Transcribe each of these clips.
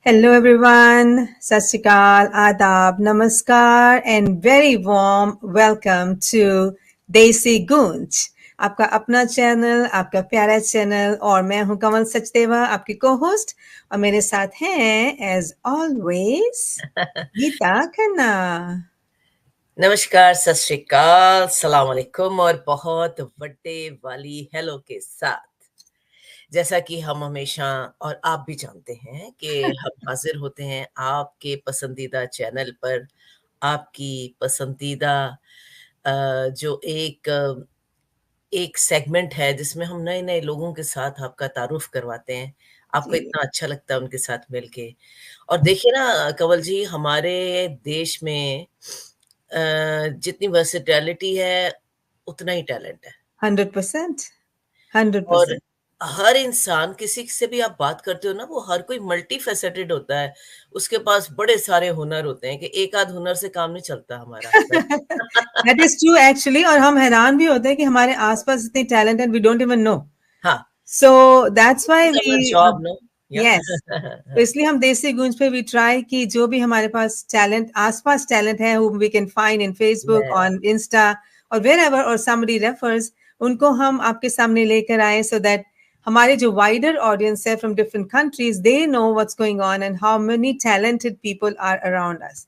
Hello everyone, Sat Shri Akal, Adab, Namaskar and very warm welcome to Desi Gunj. आपका अपना channel, आपका प्यारा channel और मैं हूं कमल सचदेवा, आपकी को-होस्ट और मेरे साथ हैं as always गीता खन्ना। नमस्कार, सत श्री अकाल, सलाम अलैकुम और बहुत बड़े वाली हेलो के साथ जैसा कि हम हमेशा और आप भी जानते हैं कि हम हाजिर होते हैं आपके पसंदीदा चैनल पर आपकी पसंदीदा जो एक सेगमेंट है जिसमें हम नए-नए लोगों के साथ आपका तारुफ करवाते हैं। आपको जी, इतना अच्छा लगता है उनके साथ मिलके। और देखिए ना कंवल जी हमारे देश में जितनी वर्सेटैलिटी है उतना ही टैलेंट है 100%, और 100%. हर इंसान किसी से भी आप बात करते हो ना वो हर कोई मल्टी फेसेटेड होता है। उसके पास बड़े सारे हुनर होते हैं कि एक आध हुनर से काम नहीं चलता हमारा। That is true actually और हम हैरान भी होते हैं कि हमारे आसपास इतने talent and we don't even know. हाँ, So that's why it's our we job, no? Yeah. yes. तो इसलिए हम देसी गूंज पे वी ट्राई कि जो भी हमारे पास टैलेंट आसपास टैलेंट है whom we can find in Facebook Yeah. on Insta or wherever or somebody refers उनको हम आपके सामने लेकर आए so that हमारे जो wider audience है from different countries they know what's going on and how many talented people are around us.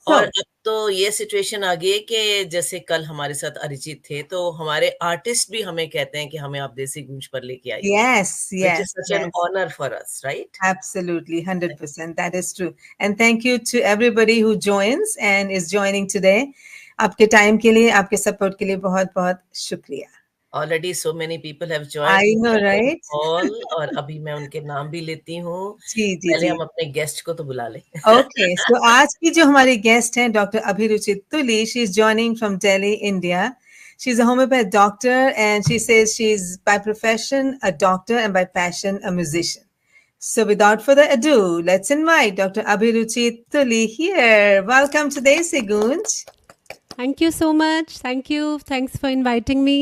और So अब तो ये सिचुएशन आ गई है कि जैसे कल हमारे साथ अरिजीत थे तो हमारे आर्टिस्ट भी हमें कहते हैं कि हमें आप देसी गूंज पर लेके आइए, yes, which is yes, such an yes. Honour for us, right? Absolutely, 100%. That is true. And thank you to everybody who joins and is joining today. आपके टाइम के लिए, आपके सपोर्ट के लिए बहुत-बहुत शुक्रिया। Already so many people have I joined know, right? Call और अभी मैं उनके नाम भी लेती हूँ। जी, जी, पहले जी। हम अपने गेस्ट को तो बुला लें। Okay, so आज की जो हमारी गेस्ट हैं डॉक्टर अभिरुचि तुली, she is joining from Delhi, India. She's a homeopath doctor and she says she's by profession a doctor and by passion a musician. So without further ado, let's invite Dr. Abhiruchi Tuli here. Welcome to Desi Gunj. Thank you so much. Thank you. Thanks for inviting me.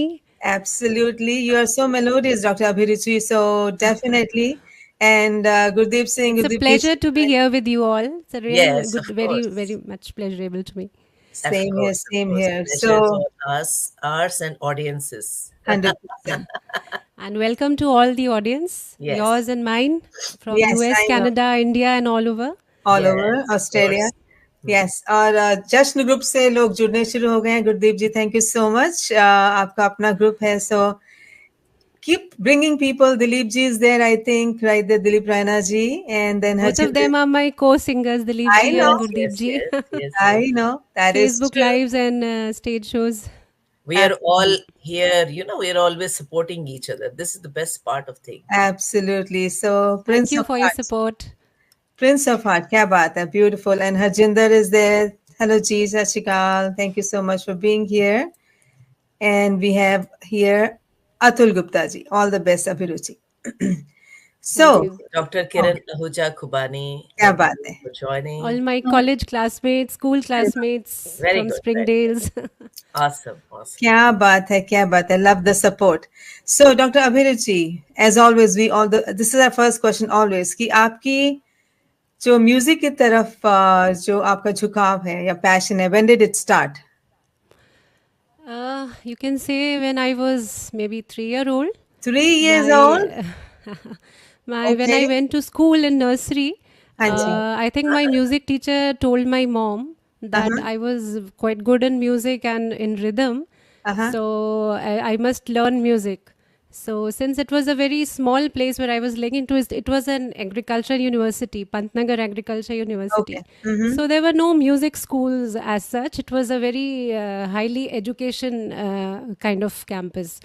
Absolutely. You are so melodious, Dr. Abhiruchi. So definitely. And Gurdeep Singh, It's a Gurdeep pleasure Ji, to be here with you all. It's a real Yes, good, of very, course. very much pleasurable to me. Of same here, course, of same course. here. Pleasure is So all us, ours and audiences. 100%. And welcome to all the audience, Yes, yours and mine, from Yes, US, I know. Canada, India, and all over. All over yes, of Australia. course. Yes. और जश्न group से लोग जुड़ने शुरू हो गए हैं गुरदीप जी thank you so much आपका अपना ग्रुप है so keep bringing people Dilip ji is there I think right there Dilip Raina ji and then Both of Harjinder them are my co-singers, Dilip I ji know and Yes, Gurdeep yes, ji. yes, yes, yes. I know that is Facebook true lives and stage shows. We are all absolutely here, we are always supporting each other. This is the best part of thing. absolutely so Thank Prince you of for your Hearts support. Prince of Heart क्या बात है beautiful and Harjinder is there hello ji Sat Shri Akal thank you so much for being here and we have here Atul Gupta ji all the best Abhiruchi Thank so you. Dr. oh, Kiran Ahuja Khubani, क्या thank बात you है for joining. All my college classmates, school classmates Very from good, very good. Springdales. Awesome, awesome. क्या बात है क्या बात है love the support so Dr. Abhiruchi as always we all this is our first question always कि आपकी जो music की तरफ जो आपका झुकाव है या पैशन है when did it start You can say when I was maybe 3 year old, 3 years old my when okay I went to school in nursery, हाँ जी I think my music teacher told my mom that uh-huh I was quite good in music and in rhythm, uh-huh so I must learn music. So since it was a very small place where I was living into, it was an agriculture university, Pantnagar Agriculture okay University. mm-hmm. So there were no music schools as such. It was a very highly education kind of campus.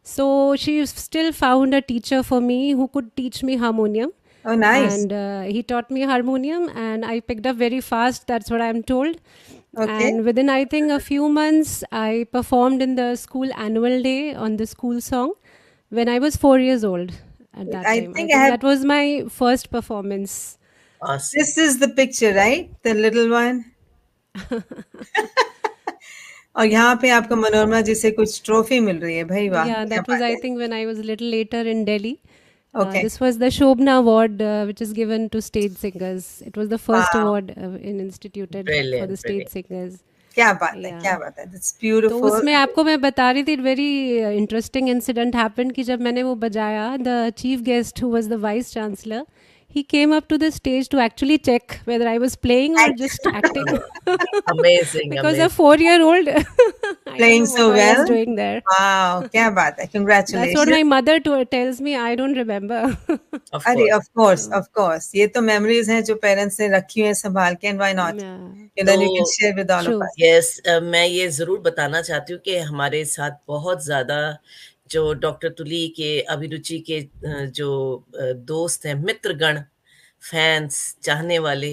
So she still found a teacher for me who could teach me harmonium. oh nice And he taught me harmonium, and I picked up very fast. That's what I'm told. okay And within, I think, a few months, I performed in the school annual day on the school song when I was 4 years old at that I time. I think I think have that was my first performance. Awesome. this is the picture right the little one और यहाँ पे आपको मनोरमा जी से कुछ trophy मिल रही है भाई वाह Yeah, क्या that was, बात I है think, when I was a little later in Delhi. Okay. This was the Shobna Award, which is given to stage singers. It was the first Wow. award instituted for the Brilliant, stage brilliant. singers. क्या बात है, Yeah. क्या बात है. That's तो beautiful. उसमें आपको मैं बता रही थी, वेरी इंटरेस्टिंग इंसिडेंट हैपेंड कि जब मैंने वो बजाया, the chief guest who was the vice chancellor, he came up to the stage to actually check whether I was playing or just acting. Amazing, Because amazing. a 4-year-old I don't Playing know so what I was well. doing there. Wow, क्या बात है. That's what Congratulations. my mother tells me. I don't remember. Of अरे course. of course, ये तो memories हैं जो parents ने रखी हुई हैं संभाल के, and why not? Yeah. You know, you can तो share with all of True. us. Yes, मैं ये जरूर बताना चाहती हूँ कि हमारे साथ बहुत ज्यादा जो डॉक्टर तुली के अभिरुचि के जो दोस्त हैं, मित्रगण, फैंस, चाहने वाले,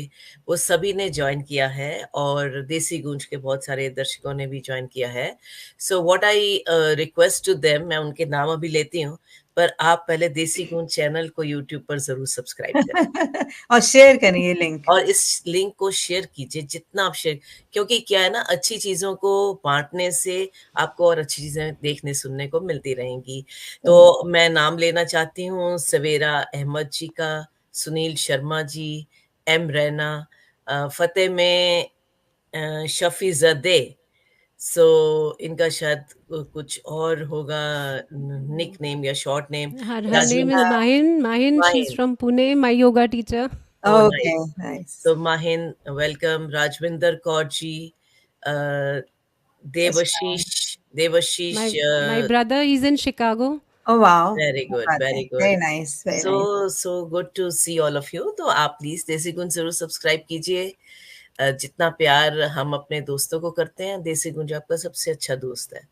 वो सभी ने ज्वाइन किया है और देसी गूंज के बहुत सारे दर्शकों ने भी ज्वाइन किया है. So what I request to them, मैं उनके नाम अभी लेती हूँ, पर आप पहले देसी गूंज चैनल को यूट्यूब पर जरूर सब्सक्राइब करें और शेयर करें ये लिंक. और इस लिंक को शेयर कीजिए जितना आप शेयर, क्योंकि क्या है ना, अच्छी चीजों को बांटने से आपको और अच्छी चीजें देखने सुनने को मिलती रहेंगी. तो मैं नाम लेना चाहती हूँ सवेरा अहमद जी का, सुनील शर्मा जी, एम रैना, फतेह में शफी जदे. सो इनका शायद कुछ और होगा निक नेम या short name. Her name is Mahin. Mahin, she's from Pune, my yoga teacher. Oh, Okay, nice. So Mahin, welcome. Rajvinder Kaur ji, Devashish. My brother is in Chicago. Oh wow. Very good, बात है. very good. Very nice, very nice. So good to see all of you. तो आप please देसी गुंज जरूर subscribe कीजिए. जितना प्यार हम अपने दोस्तों को करते हैं, देसी गुंज आपका सबसे अच्छा दोस्त है.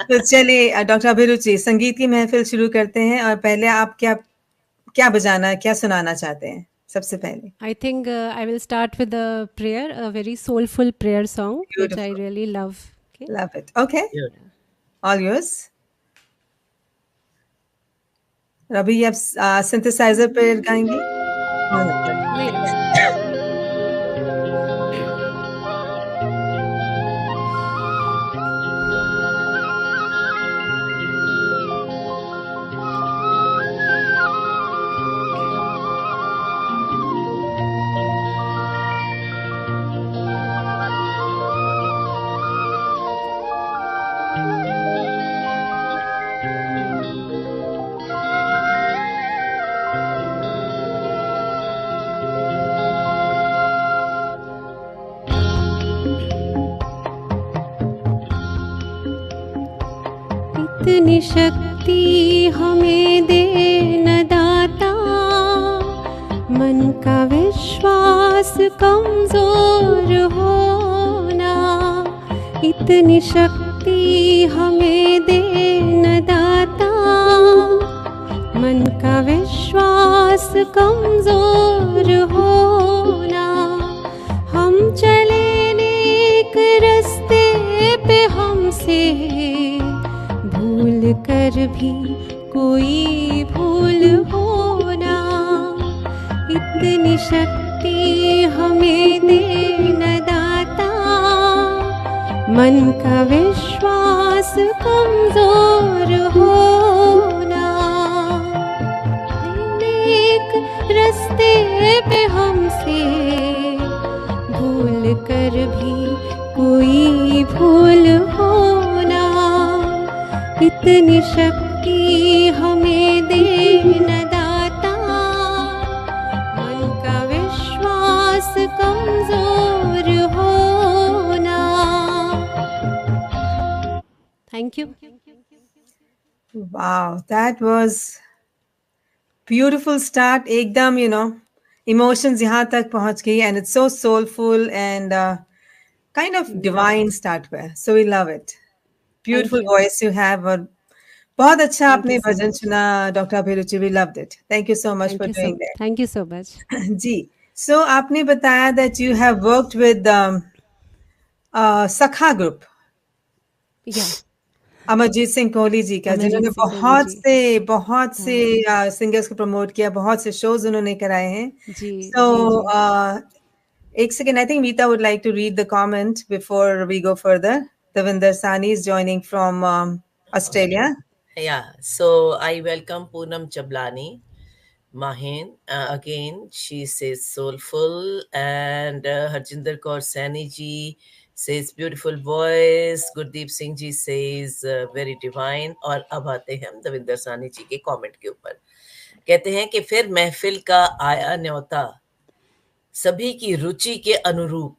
तो चलिए डॉक्टर अभिरुचि, संगीत की महफिल शुरू करते हैं. और पहले आप क्या बजाना, क्या सुनाना चाहते हैं सबसे पहले? I think I will start with a prayer, a very soulful prayer song, which I Beautiful. really love. Okay? Love it. Okay. Good. All yours. और अभी आप सिंथेसाइजर पे गाएंगे? इतनी शक्ति हमें दे न दाता, मन का विश्वास कमजोर होना. इतनी शक्ति हमें दे न दाता, मन का विश्वास कमजोर होना. हम चले नेक रास्ते पे, हमसे भूल कर भी कोई भूल होना. इतनी शक्ति हमें दे न दाता, मन का विश्वास कमजोर होना. नेक रास्ते पे हमसे भूल कर भी कोई भूल होना. इतनी शक्ति हमें दे न दाता, मन का विश्वास कमजोर होना. Thank you. Wow, that was beautiful start. एकदम, you know, emotions यहाँ तक पहुँच गई, and it's so soulful and kind of divine start हुआ. So we love it. Beautiful you. voice you have. और बहुत अच्छा Thank आपने you so भजन much. सुना डॉक्टर अभिरुचि. We loved it. Thank you so much Thank for you doing so. Thank you so much. that. जी. So आपने बताया that you have worked with सखा group. Yeah. अमरजीत सिंह कोहली जी का, अमरजीत जिन्होंने सिंह कोहली बहुत से सिंगर्स को प्रमोट किया, बहुत से शोज उन्होंने कराए हैं. जी. So जी. एक second, I think Meeta would like to read the comment before we go further. Davinder Sani is joining from Australia. Yeah, so I welcome Poonam Chablani, Mahin. Again, she says soulful, and Harjinder Kaur Saini ji says beautiful voice. Gurdeep Singh ji says very divine. और अब आते हैं हम दविंदर सानी जी के comment के ऊपर. कहते हैं कि फिर महफिल का आया न्योता, सभी की रुचि के अनुरूप,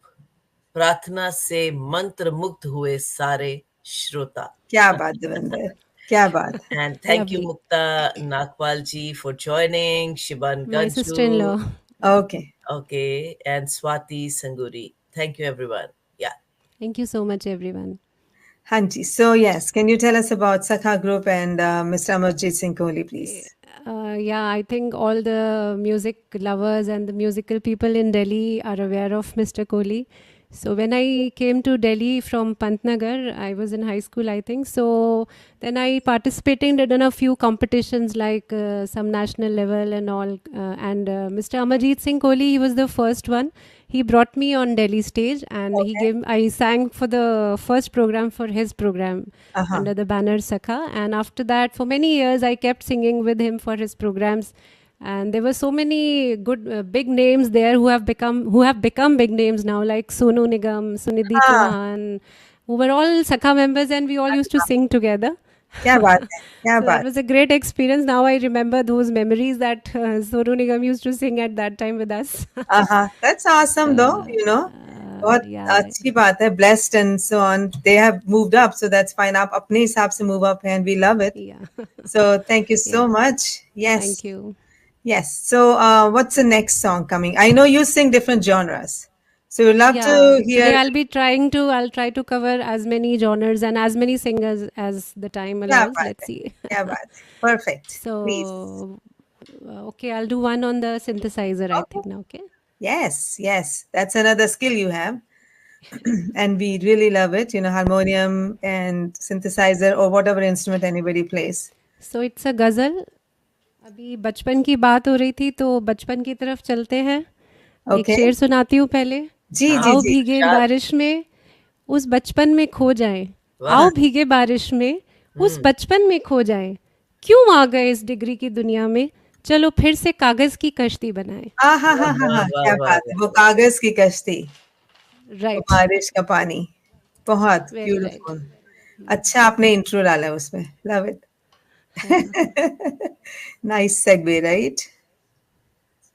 प्रार्थना से मंत्र मुग्ध हुए सारे श्रोता. क्या बात देवेंद्र, क्या बात. And thank you, Lovely. Mukta Nakwal ji, for joining. Shiban My Ganju. sister-in-law. Okay. Okay. And Swati Sanguri. Thank you, everyone. Yeah. Thank you so much, everyone. Hanji. So yes, can you tell us about Sakha Group and Mr. Amarjit Singh Kohli, please? Yeah, I think all the music lovers and the musical people in Delhi are aware of Mr. Kohli. So when I came to Delhi from Pantnagar, I was in high school, I think. So then I participated in a few competitions like some national level and all. And Mr. Amarjit Singh Kohli, he was the first one. He brought me on Delhi stage, and I sang for the first program for his program under the banner Sakha. And after that, for many years, I kept singing with him for his programs. And there were so many good big names there who have become big names now, like Sonu Nigam, Sunidhi Chauhan, who were all Sakha members, and we all used to sing together. क्या बात है, क्या So बात. that was a great experience. Now I remember those memories that Sonu Nigam used to sing at that time with us. That's awesome, though. बहुत Yeah. अच्छी बात है. Blessed and so on. They have moved up, so that's fine. आप अपने हिसाब से move up, and we love it. Yeah. So thank you so much. Yes. Thank you. Yes. So what's the next song coming? I know you sing different genres, so we'd love to hear. Today I'll try to cover as many genres and as many singers as the time क्या allows. बात Let's है, see. क्या बात है. Perfect. Please. So, okay, I'll do one on the synthesizer, I think now, okay? Yes, yes. That's another skill you have. And we really love it, harmonium and synthesizer or whatever instrument anybody plays. So it's a ghazal. अभी बचपन की बात हो रही थी तो बचपन की तरफ चलते हैं. एक Okay. शेर सुनाती हूँ पहले. जी, जी, आओ जी. भीगे शाद. बारिश में उस बचपन में खो जाएं. वाह. आओ भीगे बारिश में उस बचपन में खो जाएं. क्यों आ गए इस डिग्री की दुनिया में, चलो फिर से कागज की कश्ती बनाएं. हाँ, क्या बात है. वो कागज की कश्ती, राइट. बारिश का पानी. बहुत Very ब्यूटीफुल. अच्छा आपने इंट्रो डाला उसमें. Love it. Nice segue, right?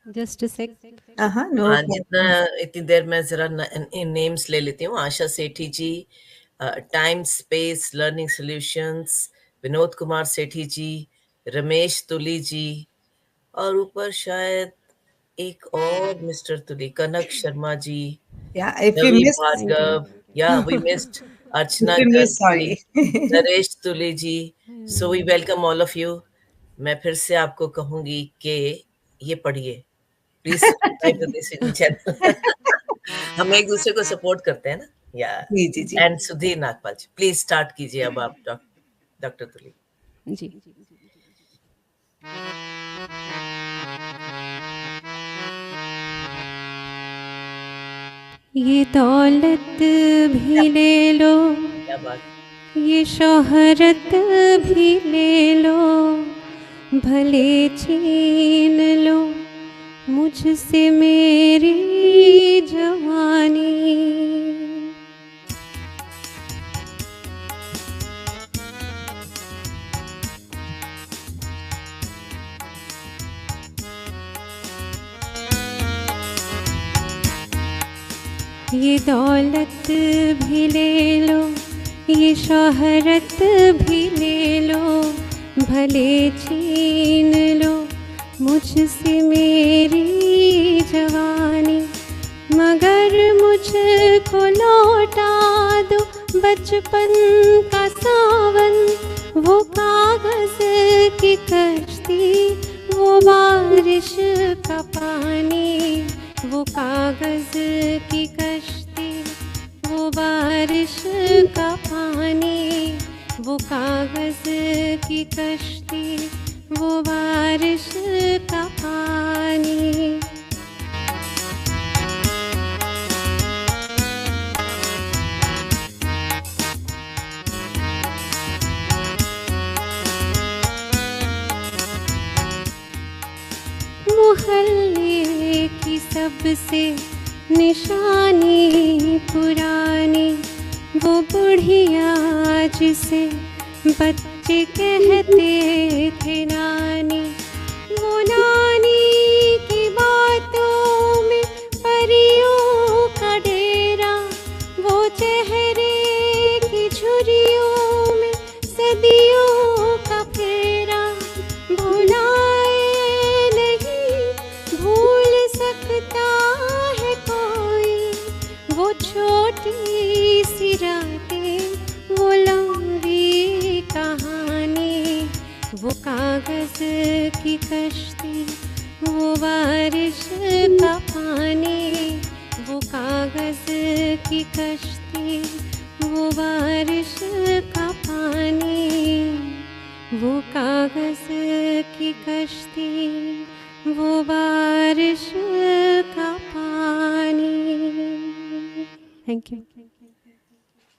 Just a sec. No हाँ, problem. जितना इतनी देर में जरा नेम्स ले लेती हूँ. Asha Sethi ji, time space learning solutions, Vinod Kumar Sethi ji, Ramesh Tuli ji, और ऊपर शायद एक और mister Tuli, Kanak Sharma ji, Yeah, if we Ravi missed, Bhargava. Yeah, we missed Archana we Garg missed, ji, sorry. Naresh Tuli ji. So we welcome all of you. मैं फिर से आपको कहूंगी कि ये पढ़िए please, subscribe to this channel. हम एक दूसरे को सपोर्ट करते हैं ना. या जी, जी, जी. And Sudhir Nagpal ji, please start कीजिए अब आप, डॉक्टर तुली. जी. ये दौलत भी ले लो, क्या बात. ये शोहरत भी ले लो, भले छीन लो मुझसे मेरी जवानी. ये दौलत भी ले लो, ये शोहरत भी ले लो, भले छीन लो मुझसे मेरी जवानी, मगर मुझको लौटा दो बचपन का सावन, वो कागज की कश्ती, वो बारिश का पानी, वो कागज की कश्ती, वो बारिश का पानी, वो कागज की कश्ती, वो बारिश का पानी. से निशानी पुरानी, वो बुढ़िया जिसे बच्चे कहते थे नानी, वो नानी की बातों में परियों का डेरा, वो चेहरे की झुर्रियों में सदियों का फेरा, भुलाए नहीं भूल सकता है कोई, वो छोटी सी रातें, वो लंबी कहानी, वो कागज की कश्ती, वो बारिश का पानी, वो कागज की कश्ती, वो बारिश का पानी, वो कागज की कश्ती, वो बारिश का पानी। Thank you.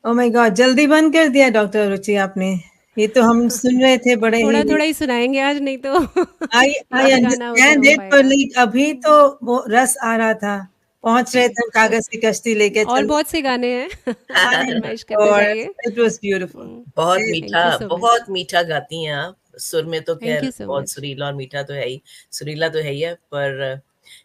Oh my God, जल्दी बंद कर दिया डॉक्टर रुचि आपने। ये तो हम सुन रहे थे बड़े ही थोड़ा थोड़ा ही सुनाएंगे आज, नहीं तो आई पूरा गाना हो अंडरस्टैंड इट, पर पाएगा। लाइक अभी तो वो रस आ रहा था, पहुंच रहे थे हम कागज की कश्ती लेके और बहुत से गाने हैं फरमाइश करते और जाइए। It was beautiful. बहुत Thank मीठा, you so much. बहुत मीठा गाती हैं आप। सुर में तो Thank खैर you so बहुत much. सुरीला और मीठा तो है ही, सुरीला तो है ही है। पर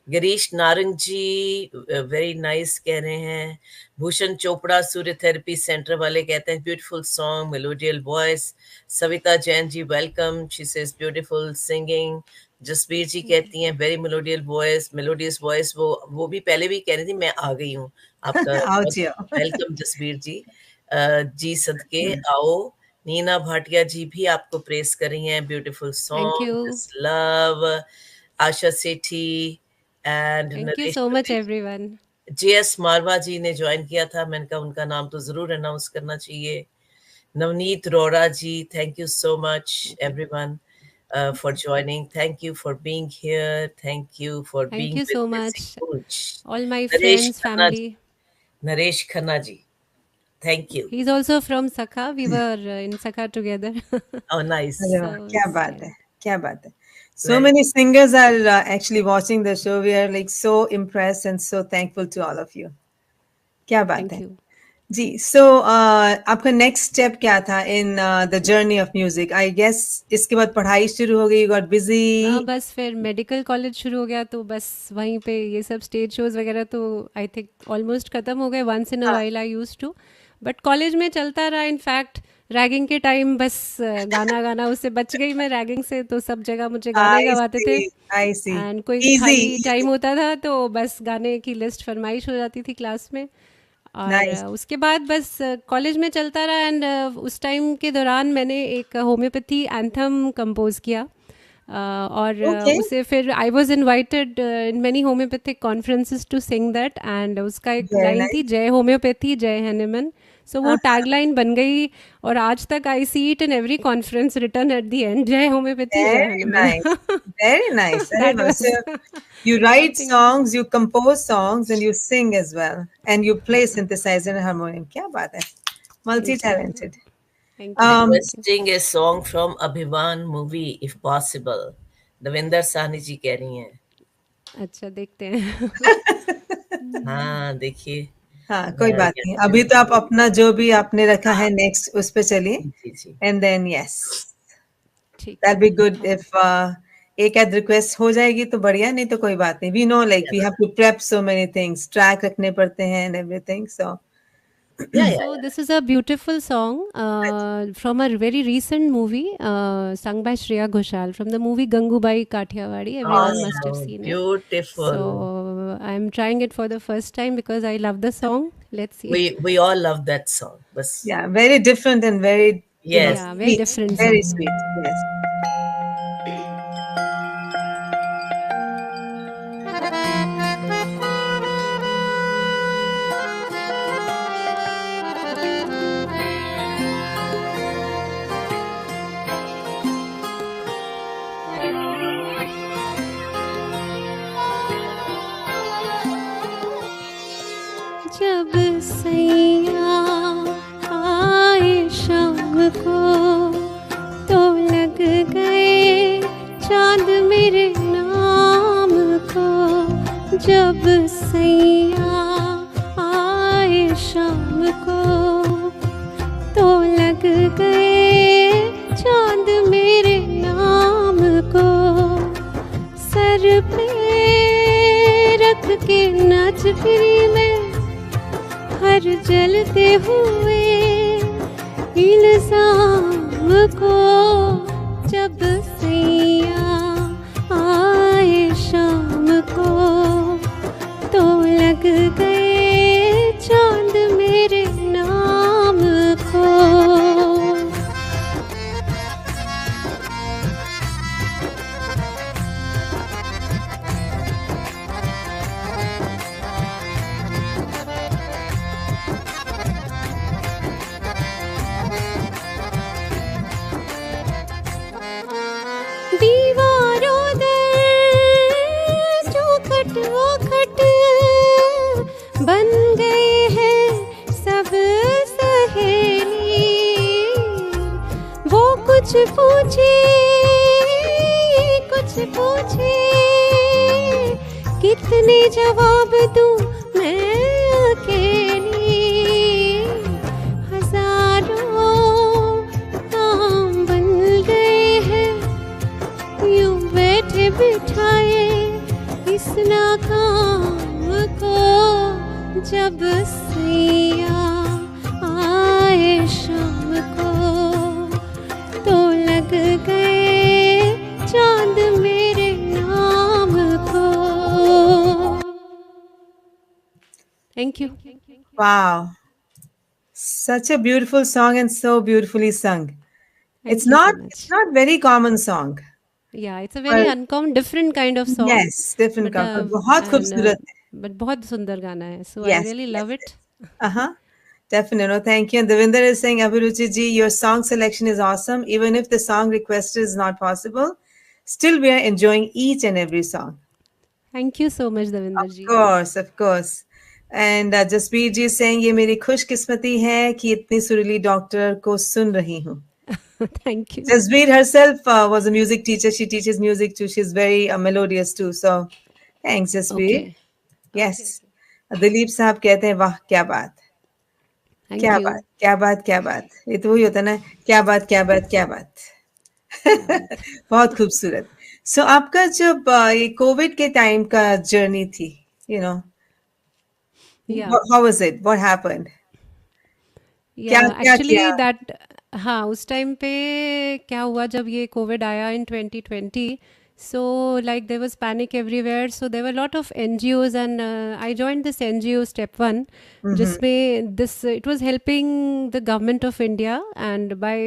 गिरीश नारंग जी वेरी नाइस कह रहे हैं। भूषण चोपड़ा सूर्य थेरेपी सेंटर वाले कहते हैं beautiful song, melodial voice. Savita Jain ji welcome, she says beautiful singing. Jasbir ji कहती हैं वेरी मेलोडियस वॉइस। वो भी पहले भी कह रही थी, मैं आ गई हूँ। आपका आओ जी आओ। वेलकम जसबीर जी। जी सदके आओ। नीना भाटिया जी भी आपको प्रेस कर रही हैं, beautiful Thank song, you. This love. Asha Sethi and Thank you so much everyone. JS मारवा जी ने ज्वाइन किया था, मैंने कहा उनका नाम तो जरूर अनाउंस करना चाहिए। Navneet Roda ji, thank you so much everyone for joining. Thank you for being here. Thank you for Thank being you with so Desi much. Coach. All my Naresh friends, Khanna ji. family. Naresh Khanna ji, thank you. He's also from Sakha. We were in Sakha together. Oh, nice. अरे वाह, So, क्या it's, बात है, क्या बात है। So Very- many singers are actually watching the show. We are like so impressed and so thankful to all of you. क्या बात Thank है you. जी। सो आपका नेक्स्ट स्टेप क्या था in the journey of music? I guess इसके बाद पढ़ाई शुरू हो गई, यू गॉट बिजी। हाँ, बस फिर मेडिकल कॉलेज शुरू हो गया, तो बस वहीं पे ये सब स्टेज शोज वगैरह तो आई थिंक ऑलमोस्ट ख़त्म हो गए। Once in a while I used to, but college में चलता रहा। इनफैक्ट रैगिंग के टाइम बस गाना गाना, उससे बच गई मैं रैगिंग से, तो सब जगह मुझे गाने गवाते थे। आई सी एंड कोई खाली टाइम होता था तो बस गाने की लिस्ट फरमाइश हो जाती थी क्लास में। और Nice. उसके बाद बस कॉलेज में चलता रहा। एंड उस टाइम के दौरान मैंने एक होम्योपैथी एंथम कंपोज किया। और Okay. उसे फिर I was invited in many homeopathic conferences to sing that. And उसका एक Very लाइन nice. थी, जय होम्योपैथी जय हैनेमन। सो वो टैगलाइन बन गई, और आज तक I see it in every conference return at the end, जय होम्योपैथी जय Very Hahnemann. nice. Very nice. अरे That वाह, was- so you write think- songs, you compose songs, and you sing as well, and you play synthesizer and harmonium. क्या बात है, multi-talented. Thank you. Requesting a song from Abhiman movie if possible. Davinder Sahni ji कह रही हैं। अच्छा, देखते हैं। हाँ देखिए। हाँ, कोई बात नहीं, अभी तो आप अपना जो भी आपने रखा है नेक्स्ट उस पे चलिए, जी जी। and then yes, ठीक। that'll be good if एक आध रिक्वेस्ट हो जाएगी तो बढ़िया, नहीं तो कोई बात नहीं। We know like we have to prep so many things, track रखने पड़ते हैं and everything, so Yeah, So this is a beautiful song from a very recent movie sung by Shreya Ghoshal from the movie Gangubai Kathiawadi. Everyone must have seen it. Beautiful. So I'm trying it for the first time because I love the song. Let's see. We all love that song. Bas. yeah, very different and very Yes. Yeah, very sweet, different very song. sweet. Yes. जब सैया आए शाम को तो लग गए चांद मेरे नाम को, जब सैया आए शाम को तो लग गए चांद मेरे नाम को, सर पे रख के नाच फिरी मैं हर जलते हुए इल्जाम को, जब सैया आए शाम को तो लग गए चांद मेरे नाम को। दीवारों दर चौखट ओखट बन गए हैं सब सहेली, वो कुछ पूछे कितने जवाब दूं मैं अकेली, हजारों काम बन गए हैं यूं बैठे बिठाए इस नाकाम को, जब सैया आए शाम को तो लग गए चांद मेरे नाम को। Thank you. Wow, such a beautiful song and so beautifully sung. Thank you so much. It's not very common song. Yeah, it's a very But- uncommon, different kind of song. Yes, different But, cover. बहुत and, खूबसूरत है. but बहुत सुंदर गाना है. So I Yes, really yes, love it. Uh-huh. Definitely. No, thank you. And Devinder is saying, Abhiruchi ji, your song selection is awesome. Even if the song requested is not possible, still we are enjoying each and every song. Thank you so much, Davinder Of ji. course, of course. And Jaspreet ji is saying, ये मेरी खुशकिस्मती है कि इतनी सुरीली doctor को सुन रही हूँ. Thank you. Jaspreet herself was a music teacher. She teaches music too. She's very melodious too. So, thanks, Jaspreet. Okay. Yes. Dilip साहब कहते हैं, वाह क्या बात, Thank क्या you. बात, क्या बात, क्या बात. ये तो वही होता है ना, क्या बात, क्या बात, क्या बात. बहुत खूबसूरत. सो आपका जब ये कोविड के टाइम का जर्नी थी, Yeah. how was it? What happened? Yeah, क्या actually किया? that हाँ उस टाइम पे क्या हुआ जब ये कोविड आया in 2020, so like there was panic everywhere, so there were a lot of NGOs and I joined this NGO Step One, जिसमें this it was helping the government of India, and by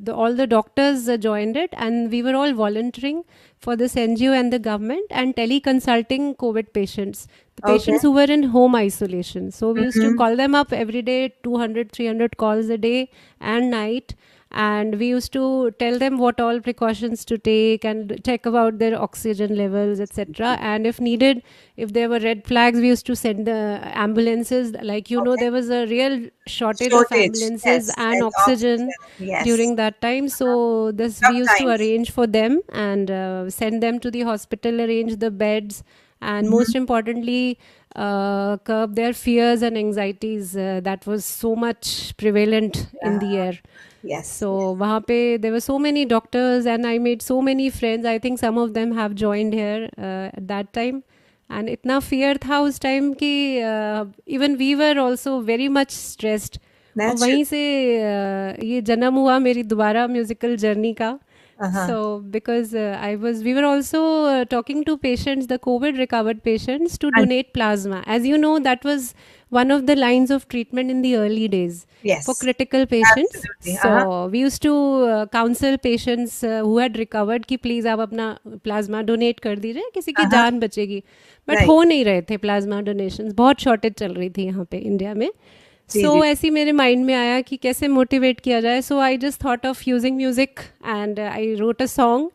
all the doctors joined it, and we were all volunteering for this NGO and the government and teleconsulting COVID patients, the patients who were in home isolation. So we used to call them up every day, 200, 300 calls a day and night. And we used to tell them what all precautions to take and check about their oxygen levels, etc. And if needed, if there were red flags, we used to send the ambulances. Like, there was a real shortage of ambulances yes, and oxygen yes. during that time. So we used to arrange for them and send them to the hospital, arrange the beds, and most importantly, curb their fears and anxieties that was so much prevalent in the air. Yes. So वहाँ पे there were so many doctors and I made so many friends. I think some of them have joined here at that time. And इतना fear था उस time कि even we were also very much stressed. और वहीं से ये जन्म हुआ मेरी दोबारा musical journey का. So because we were also talking to patients, the COVID recovered patients, to donate plasma. As you know, that was one of the lines of treatment in the early days for critical patients. Absolutely. So we used to counsel patients who had recovered कि please आप अपना plasma donate कर दीजिए, किसी की जान बचेगी. But हो नहीं रहे थे plasma donations, बहुत shortage चल रही थी यहाँ पे इंडिया में. So ऐसी मेरे माइंड में आया कि कैसे मोटिवेट किया जाए. So I just thought of using music and I wrote a song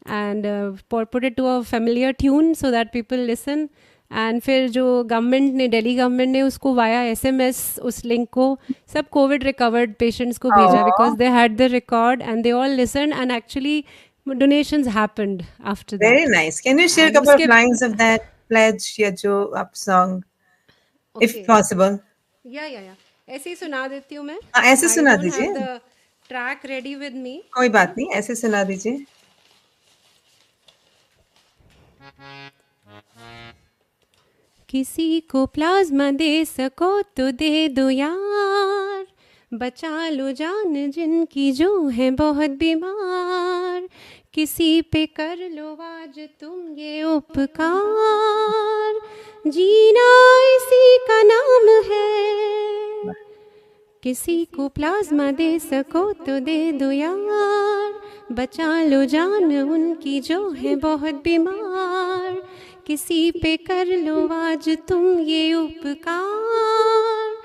and put it to a familiar tune so that people listen. And फिर जो गवर्नमेंट ने, दिल्ली गवर्नमेंट ने उसको वाया SMS उस लिंक को सब कोविड रिकवर्ड पेशेंट्स को भेजा, because they had the record and they all listened and actually donations happened after that. Very nice. Can you share a couple of lines of that? pledge या जो आप song, if Okay. possible. या ऐसे ही सुना देती हूँ मैं. हाँ, ऐसे I सुना don't have दीजिए. the track ready with me. कोई बात नहीं, ऐसे सुना दीजिए. किसी को प्लाज्मा दे सको तो दे दो यार, बचा लो जान जिनकी जो है बहुत बीमार, किसी पे कर लो आज तुम ये उपकार, जीना इसी का नाम है, किसी को प्लाज्मा दे सको तो दे दो यार, बचा लो जान उनकी जो है बहुत बीमार, किसी पे कर लो आज तुम ये उपकार,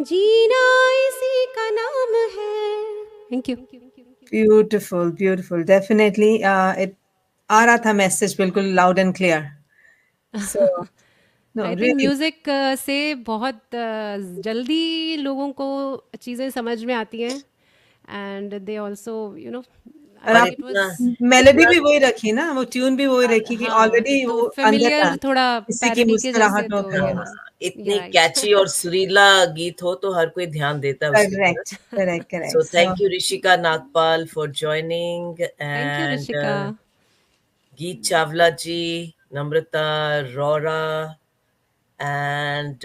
जीना इसी का नाम है. Thank you. Beautiful, beautiful. Definitely, it आ रहा था मैसेज बिल्कुल loud and clear. So, no, I think really, music से बहुत जल्दी लोगों को चीज़ें समझ में आती हैं, एंड दे ऑल्सो आई और थिंक आप इट वाज मेलोडी भी वही रखी ना, वो ट्यून भी वही रखी कि हाँ, ऑलरेडी तो वो अंदर था, फेमिलियर थोड़ा किसी की पैरोडी के जैसे, मुस्कुराहटों तो का. इतनी राइट. कैची और सुरीला गीत हो तो हर कोई ध्यान देता है उसके तरफ. Correct, correct, correct. So So, thank you Rishika Nagpal for joining, thank you and Rishika. Geet Chavla ji, Namrata, Rora, and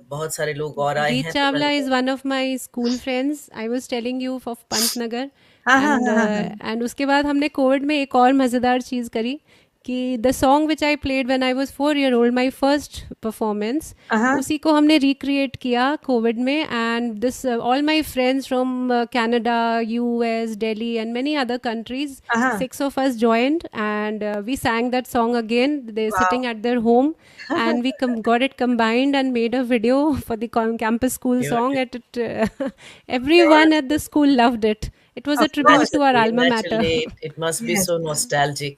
बहुत सारे लोग और आए Geet हैं तो Chavla मैंने is one of my school friends. I was telling you of Pantnagar. हाँ हाँ And हाँ हाँ. and उसके बाद हमने कोविड में एक और मज़ेदार चीज़ करी कि the song which I played when I was 4 year old, my first performance, हाँ. उसी को हमने recreate किया कोविड में, and this all my friends from Canada, US, Delhi and many other countries, हाँ. 6 of us joined, and we sang that song again. They're Wow. sitting at their home, and we got it combined and made a video for the campus school song. At it, everyone at the school loved it. It was a Of tribute course. to our alma mater. Naturally, it must be Yes. so nostalgic.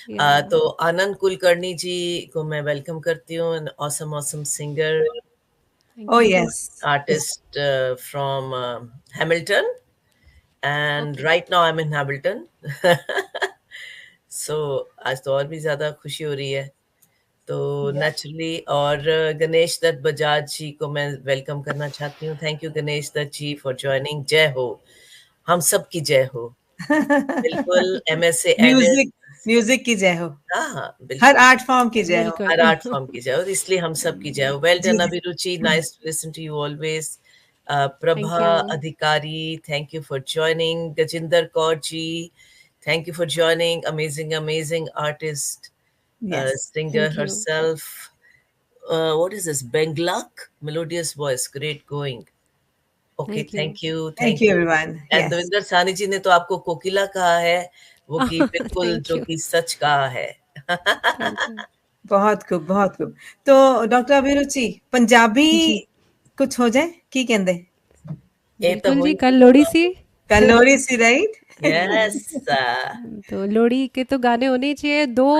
Yeah. तो आनंद कुलकर्णी जी को मैं welcome करती हूँ, an awesome singer, Thank Oh you. yes. artist from Hamilton, and Okay. right now I'm in Hamilton. So आज तो और भी ज्यादा खुशी हो रही है. तो नेचुरली, और गणेश दत्त बजाज जी को मैं वेलकम करना चाहती हूँ. Thank you Ganesh Dutt ji for joining. जय हो, हम सब की जय हो. बिल्कुल. MSA added. म्यूजिक की जय हो. हाँ हाँ हर बिल्कुल. आर्ट फॉर्म की जय हो. बिल्कुल. हर आर्ट फॉर्म की जय हो, इसलिए हम सब की जय हो. वेल जी डन जी. Abhiruchi, nice to listen to you always. Thank Prabha you. Adhikari, thank you for joining. Gajinder Kaur ji, thank you for joining. Amazing artist, Yes. singer Thank you. herself. What is this? Benglak? Melodious voice. Great going. Okay, Thank you. thank you. Thank you everyone. And Yes. Davinder Saini जी ने तो आपको कोकिला कहा है, वो कि बिल्कुल Thank जो you. कि सच कहा है. Thank you. बहुत खूब, बहुत खूब. तो डॉक्टर अभिरुचि, पंजाबी जी. कुछ हो जाए की कहंदे? ये तो बिल्कुल हो जी, ही कल लोहड़ी सी. कल लोहड़ी सी, राइट? यस. तो लोहड़ी के तो गाने होने ही चाहिए. दो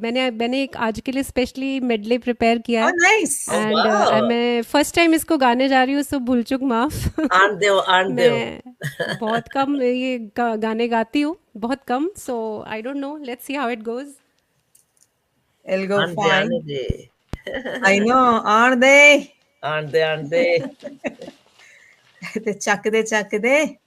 मैंने एक आज के लिए स्पेशली मेडले प्रिपेयर किया Oh है, nice. Oh, and wow. मैं फर्स्ट टाइम इसको गाने जा रही हूँ, सो भूल चूक माफ. आन दो. मैं बहुत कम ये गाने गाती हूँ, बहुत कम. So I don't know, let's see how it goes. It'll go on fine. दे. I know, aren't they? आन दे. ते चक दे.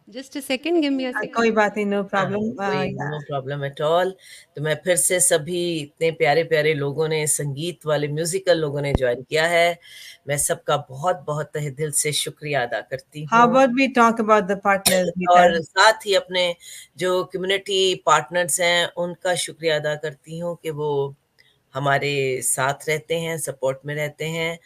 Just a second, give me a कोई सेकंड. बात नहीं, नो प्रॉब्लम. कोई नो प्रॉब्लम एट ऑल. तो मैं फिर से सभी इतने प्यारे प्यारे लोगों ने, संगीत वाले म्यूजिकल लोगों ने ज्वाइन किया है, मैं सबका बहुत बहुत तहे दिल से शुक्रिया अदा करती How हूँ. about we talk about the partners, और Geeta? साथ ही अपने जो कम्युनिटी पार्टनर्स हैं उनका शुक्रिया अदा करती हूँ कि वो हमारे साथ रहते हैं, सपोर्ट में रहते हैं.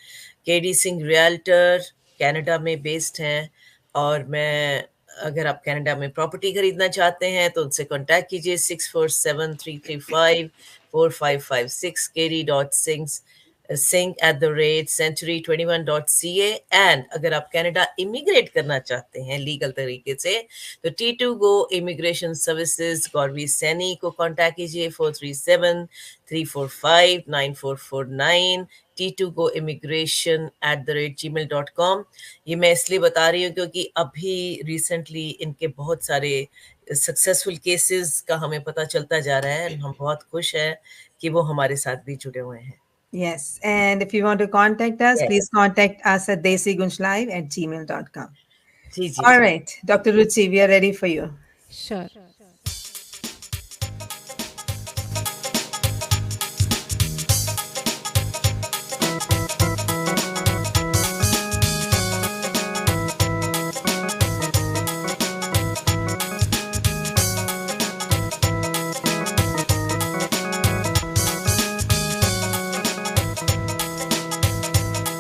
केडी सिंह रियल्टर कनाडा में बेस्ड हैं, और मैं, अगर आप कनाडा में प्रॉपर्टी खरीदना चाहते हैं तो उनसे कांटेक्ट कीजिए. 6473354556 kd.singh@century21.ca. एंड अगर आप कनाडा इमिग्रेट करना चाहते हैं लीगल तरीके से तो T2Go immigration services Gauravi Saini को कांटेक्ट कीजिए. 437-345-9449. T2Go immigration@gmail.com. ये मैं इसलिए बता रही हूँ क्योंकि अभी रिसेंटली इनके बहुत सारे सक्सेसफुल केसेस का हमें पता चलता जा रहा है. हम बहुत खुश हैं कि वो हमारे साथ भी जुड़े हुए हैं। Yes, and if you want to contact us, Yes. please contact us at desigunchlive@gmail.com. Ji ji All ji. right, Dr. Ruchi, we are ready for you. Sure.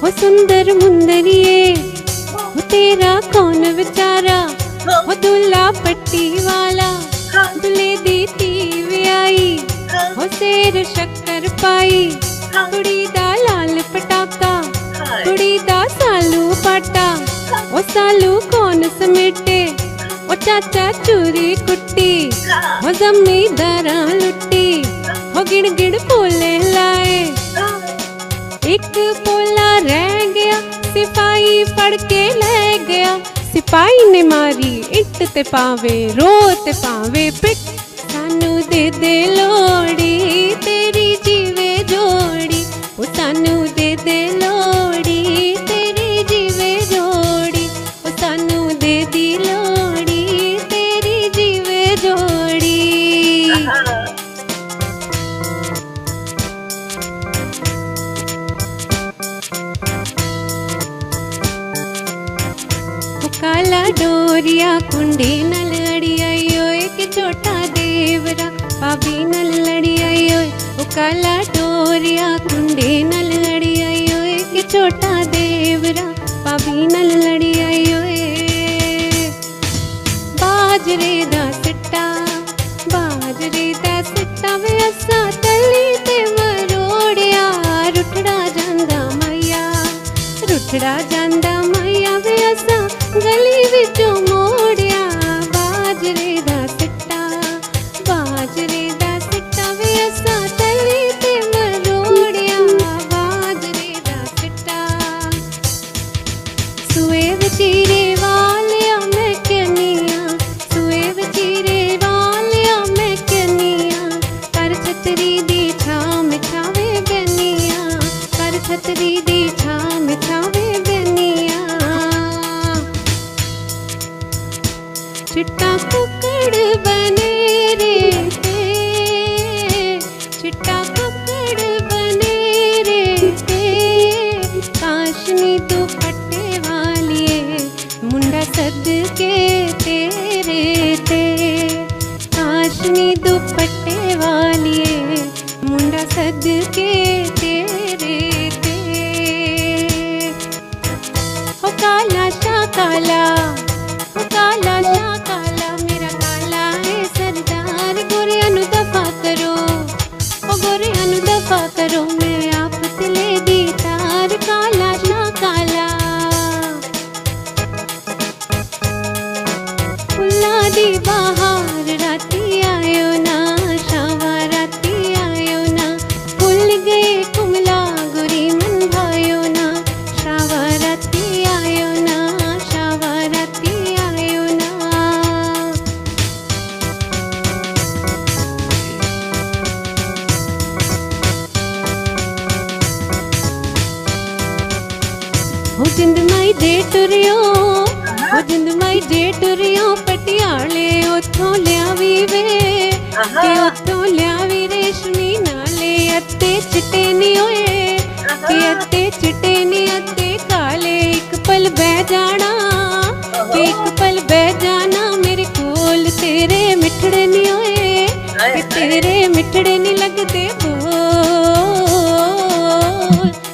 हो सुंदर मुंदरिए, हो तेरा कौन विचारा, हो दुल्ला पट्टी वाला, दुल्हे दी धी आई, हो शेर शक्कर पाई, कुड़ी दा लाल पटाका, कुड़ी दा सालू पाटा, ओ सालू कौन समेटे, ओ चाचा चूरी कुट्टी, हो जमींदारा लुट्टी, हो गिण गिण पोले लाए, एक पोला रह गया, सिपाही फड़ के ले गया, सिपाही ने मारी इट ते पावे, रो ते पावे पिट, सानू दे दे लोड़ी, तेरी जीवे जोड़ी, ओ सानू दे दे लोड़ी, तेरी जीवे जोड़ी, ओ सानू दे दी लोड़ी, तेरी जीवे जोड़ी। काला डोरिया कुंडी नल लड़ी आई ओए कि छोटा देवरा भाभी नल लड़ी आई ओए, ओ काला डोरिया कुंडी नल लड़ी आई ओए कि छोटा देवरा भाभी नल लड़ी आई ओए। बाजरे दा सिट्टा, बाजरे दा सिट्टा वे असा तली ते मरोड़िया, रुठड़ा जांदा मैया, रुठड़ा जांदा मैया वे असा गली विचों मोड़िया, बाजरे दा सिट्टा, बाजरे दा सिट्टा वे असा तली ते मरोड़िया, बाजरे दा सिट्टा। सुए वचीरे वालिया मैं कनिया, सुए वचीरे वालिया मैं कनिया, कर छतरी दी छाम छावे बनिया, कर छतरी दी छाम छावे बनिया। चिट्टा कुकड़ बने रे ते, चिट्टा कुकड़ बने रे ते, काशनी दुपट्टे वालिए, मुंडा सद के तेरे ते, काशनी दुपट्टे वालिए, मुंडा सद के तेरे ते। हो काला शाह काला, हो काला शाह काला, मेरा काला है सरदार, गोरिया नु दफा करो, ओ गोरिया नु दफा करो, मैं आप तिले दी तार, काला शाह काला। फुल्ला दी बहार राती आयो ना, शावा राती आयो ना, फुल गए कुमला गोरी मन भायो ना, शावा राती आयो ना, शावा राती आयो ना। हो जिंद माई दे टुरियो, हो जिंद माई दे टुरियो, पटियाले उथों लियावी वे, के उथों लियावी रेशमी नाले, अत्ते चिट्टे नी होए, के अत्ते चिट्टे नी अत्ते काले, एक पल बह जाना, के एक पल बह जाना, मेरे कोल तेरे मिठड़े नी होए, के तेरे मिठड़े नी लगदे बोल,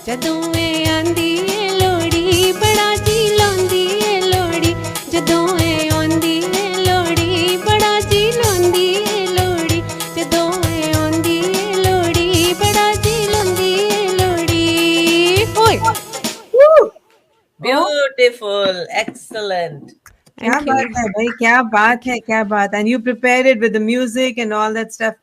जदों ए आंदी ए लोड़ी, बड़ा जी लांदी ए लोड़ी, जदों ए आंदी ए लोड़ी, बड़ा जी लांदी ए लोड़ी, जदों ए आंदी ए लोड़ी, बड़ा जी लांदी ए लोड़ी। ओए ब्यूटीफुल, एक्सलेंट। क्या Thank you. बात है भाई, क्या बात है, क्या बात, and you prepared it with the music and all that stuff.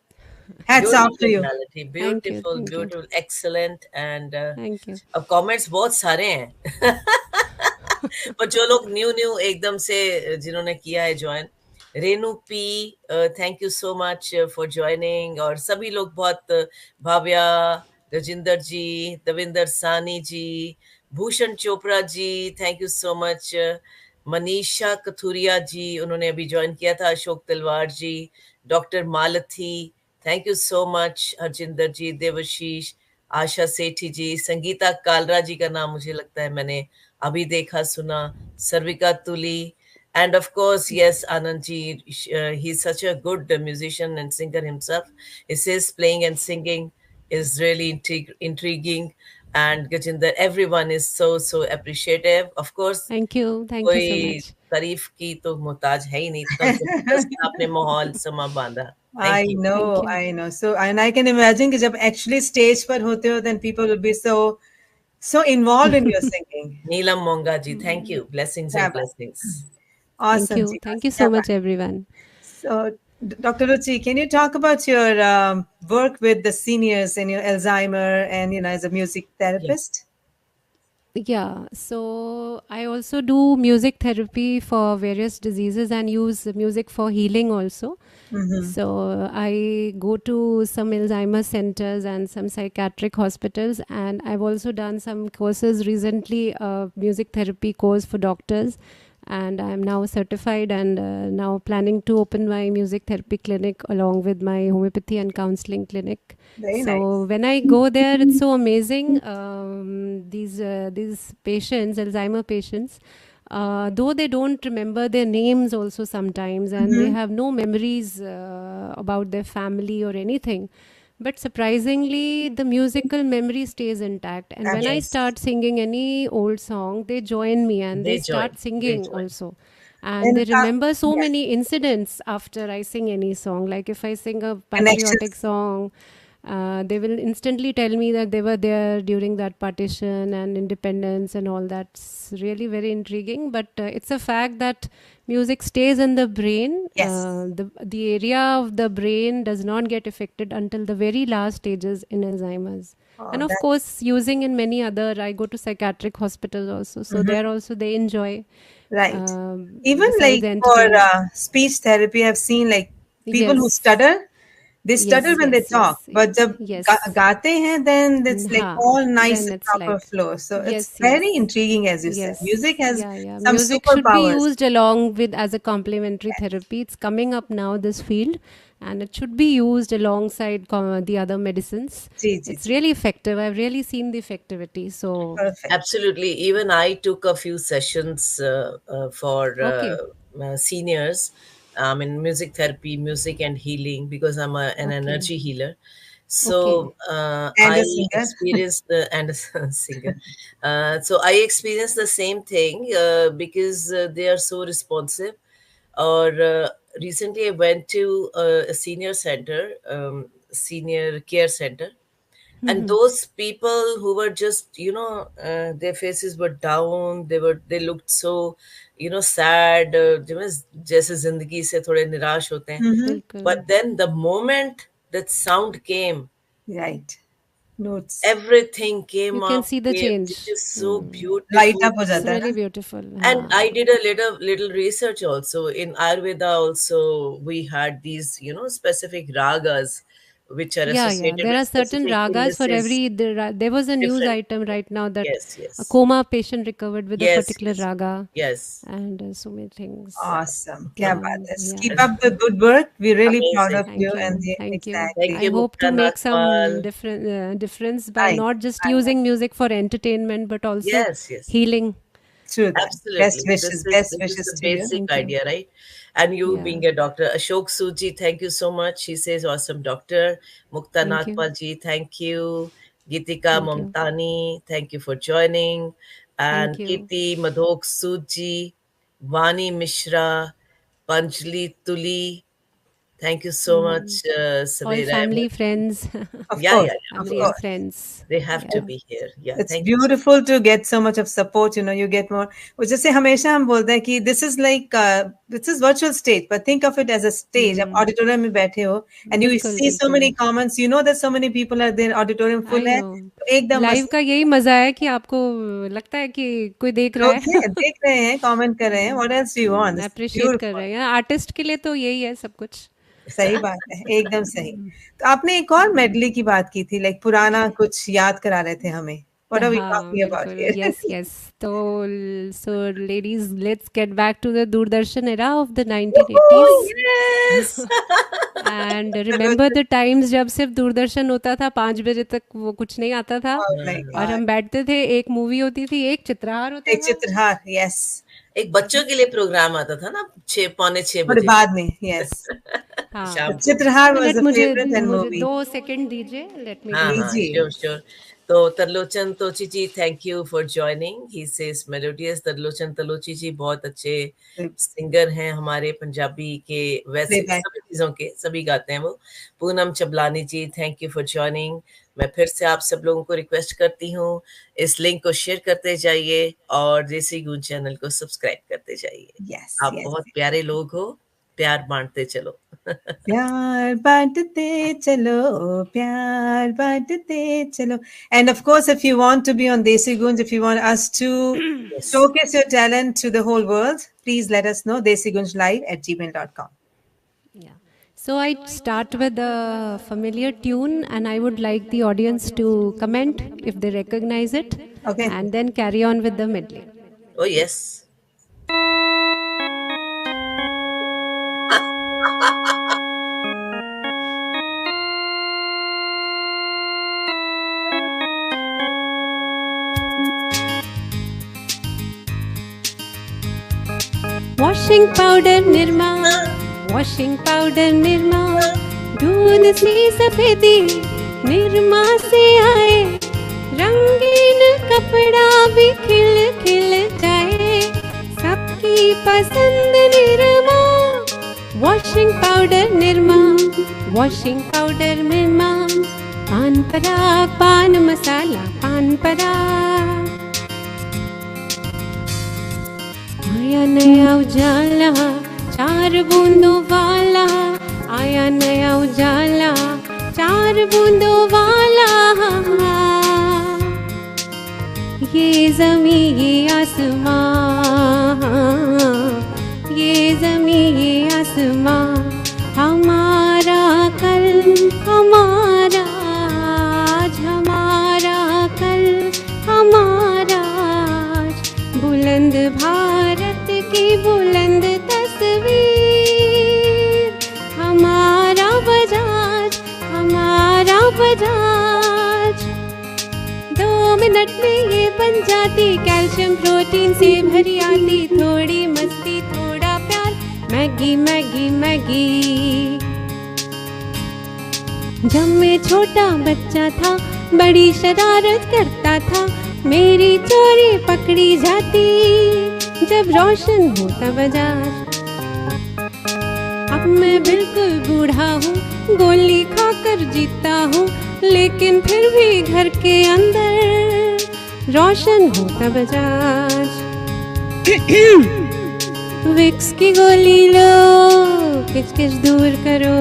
Hats off to you. Melody, beautiful, thank you. beautiful, excellent, and Thank you. अब कमेंट्स बहुत सारे हैं पर जो लोग न्यू एकदम से जिन्होंने किया है join, Renu P, thank you so much for joining. और सभी लोग बहुत Bhavya, Gajinder ji, Davinder Saini ji, Bhushan Chopra ji, thank you so much. Manisha Kathuria ji, उन्होंने अभी ज्वाइन किया था. Ashok Talwar ji, doctor Malathi, thank you so much. Harjinder ji, Devashish, Asha Sethi ji, Sangeeta Kalra ji का नाम मुझे लगता है मैंने अभी देखा सुना, सर्विका तुली, and of course, yes, Anandji, he's such a good musician and singer himself. His playing and singing is really intriguing. And Gajinder, everyone is so appreciative. Of course, Thank you so कोई much. तारीफ की तो मोहताज है ही नहीं, इतना जबरदस्त आपने माहौल समा बांधा. I Thank you. know, Thank you. I know. So, and I can imagine कि जब actually stage पर होते हो, then people will be so involved in your singing. Neelam Monga ji, thank you. Blessings क्या and बात. blessings. Awesome, ji, Thank awesome. you so क्या much बात. everyone. So, Dr. Ruchi, can you talk about your work with the seniors and your Alzheimer and, as a music therapist? Yeah, so I also do music therapy for various diseases and use music for healing also. So I go to some Alzheimer's centers and some psychiatric hospitals, and I've also done some courses recently, music therapy course for doctors, and I'm now certified and now planning to open my music therapy clinic along with my homeopathy and counseling clinic. Very So nice. when I go there, it's so amazing. These patients, Alzheimer patients, though they don't remember their names also sometimes, and they have no memories about their family or anything. But surprisingly, the musical memory stays intact. And when I Absolutely. Yes. start singing any old song, they join me and they They join. start They singing join. also. And And they remember so yes, many incidents after I sing any song. Like if I sing a patriotic connections. song, they will instantly tell me that they were there during that partition and independence and all. That's really very intriguing. But it's a fact that music stays in the brain. Yes. The area of the brain does not get affected until the very last stages in Alzheimer's. Oh, And of that, course, using in many other, I go to psychiatric hospitals also. So there also they enjoy. right. Even Besides like for entertainment. speech therapy, I've seen like people who Yes. stutter, they stutter Yes, when they yes, talk, yes. but जब Yes. गाते हैं, then it's like Ha. all nice Then and it's proper like, flow. So it's yes, very yes. intriguing, as you said. Music Yes. has Yeah, yeah. some Music should be superpowers. used along with as a complementary therapy. It's coming up now, this field, and it should be used alongside the other medicines. Ji, ji, It's ji. really effective. I've really seen the effectivity. So, Perfect. Absolutely. Even I took a few sessions for okay. seniors in music therapy, music and healing, because I'm an Okay. energy healer. Okay. So And I a singer. experienced and a singer. So I experienced the same thing because they are so responsive. Or recently, I went to a senior center, senior care center, and those people who were just their faces were down, they looked so sad, जैसे जिंदगी से थोड़े निराश होते हैं. Bilkul. But then the moment that sound came, Right. Notes. everything came You can up, see the it change. is so Light beautiful. up हो It's जाता है really ना? beautiful. And Ha. I did a little research also in Ayurveda. Also, we had these specific ragas which are Yeah, yeah. associated There with are certain specific ragas for illnesses. every. There was a news Different. item right now that Yes, a yes. coma patient recovered with a Yes, particular yes, raga, yes. and so many things. Awesome. क्या बात है. Yeah. Keep up the good work. We're really proud Amazing. of you. Thank And you. Thank you. Thank I exactly. you, hope to Mukta make some Nagpal. difference by Right. not just Right. using music for entertainment, but also Yes, yes. healing. True that. Best Absolutely. wishes. Best This is wishes the to you. basic Thank you. idea, right? And you Yeah. being a doctor, Ashok Suji, thank you so much. She says awesome doctor. Mukta Thank you. Nagpal ji, thank you. Gitika Thank you. Momtani, thank you for joining. Thank And you. Kirti Madhok Suji, Vani Mishra, Panjali Tuli, Thank you so much, All Sabir. family, friends, Of Yeah, course, yeah, yeah, of family and course. friends. They have to Yeah. be here. Yeah, It's thank you. beautiful to get so much of support. You get more. वो जैसे हमेशा हम बोलते हैं कि this is like this is virtual stage, but think of it as a stage. आप auditorium में बैठे हो and you बिल्कुल see so many बिल्कुल comments. You know that so many people are there. Auditorium full आई है. No तो एकदम live मस्त का यही मजा है कि आपको लगता है कि कोई देख रहा लोग हैं, देख रहे हैं, comment कर रहे हैं. What else do you want? है It's अप्रिशिएट कर beautiful. रहे हैं आर्टिस्ट के लिए तो यही है सब कुछ सही बात है, एकदम सही. तो आपने एक और मेडली की बात की थी, लाइक पुराना कुछ याद करा रहे थे हमें. What are we हाँ talking about बिल्कुल here? यस यस तो so ladies let's get back to the Doordarshan era of the 1980s Yes. And remember the times जब सिर्फ दूरदर्शन होता था 5 बजे तक वो कुछ नहीं आता था Oh my और God. हम बैठते थे एक मूवी होती थी एक चित्रहार होता एक था चित्रहार, yes. एक बच्चों के लिए प्रोग्राम आता था ना 6 पौने 6 थोड़े बजे बाद में, yes. हाँ शाम को. चित्रहार was मिनट a मुझे favorite and मुझे movie. 2 सेकंड दीजिए लेट मी हाँ हाँ लीजिए. Sure sure. तो Tarlochan Tochi ji thank you for joining. He says melodious. Tarlochan Talochi ji बहुत अच्छे सिंगर हैं हमारे पंजाबी के, वैसे Playback. सभी चीजों के सभी गाते हैं वो. पूनम चबलानी जी थैंक यू फॉर ज्वाइनिंग. मैं फिर से आप सब लोगों को रिक्वेस्ट करती हूँ इस लिंक को शेयर करते जाइए और देसी गूंज चैनल को सब्सक्राइब करते जाइए. Yes, आप yes. बहुत प्यारे लोग हो. प्यार बांटते चलो. प्यार बांटते चलो, प्यार बांटते चलो. And of course, if you want to be on Desi Gunj, if you want us to Yes. showcase your talent to the whole world, please let us know. desigunjlive@gmail.com. Yeah. So I start with a familiar tune, and I would like the audience to comment if they recognize it, Okay. and then carry on with the medley. Oh yes. Washing powder Nirma, washing powder Nirma, दूध सी सफेदी निरमा से आए, रंगीन कपड़ा भी खिल खिल जाए, सबकी पसंद Nirma. Washing powder Nirma, washing powder Nirma, पान पराग पान मसाला पान पराग. आया नया उजाला 4 बूंदों वाला, आया नया उजाला 4 बूंदों वाला. ये ज़मीं ये आसमां, ये ज़मीं ये आसमां, हमारा कल हमारा आज, हमारा कल हमारा आज. बुलंद भारत की बुलंद तस्वीर, हमारा बजाज हमारा बजाज. 2 मिनट में ये बन जाती, कैल्शियम प्रोटीन से भरी आती, थोड़ी मस्ती थोड़ा प्यार, मैगी मैगी मैगी. जब मैं छोटा बच्चा था बड़ी शरारत करता था, मेरी चोरी पकड़ी जाती जब रोशन होता बाजार. अब मैं बिल्कुल बूढ़ा हूँ, गोली खाकर जीता हूँ, लेकिन फिर भी घर के अंदर रोशन होता बजाज. विक्स की गोली लो, किचकिच दूर करो.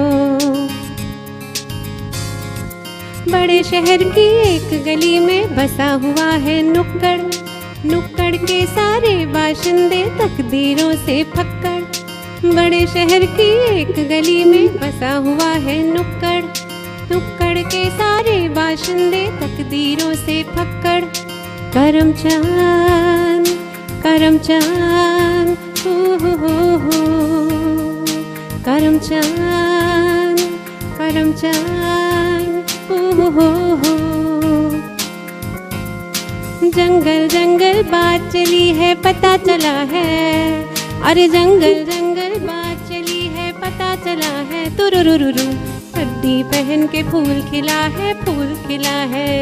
बड़े शहर की एक गली में बसा हुआ है नुक्कड़, नुक्कड़ के सारे बाशिंदे तकदीरों से फक्कड़. बड़े शहर की एक गली में बसा हुआ है नुक्कड़, नुक्कड़ के सारे बाशिंदे तकदीरों से फक्कड़. करमचंद करमचंद हो, करमचंद करमचंद हो. जंगल जंगल बात चली है पता चला है, अरे जंगल जंगल बात चली है पता चला है. तुरुरुरुरु चड्डी पहन के फूल खिला है, फूल खिला है.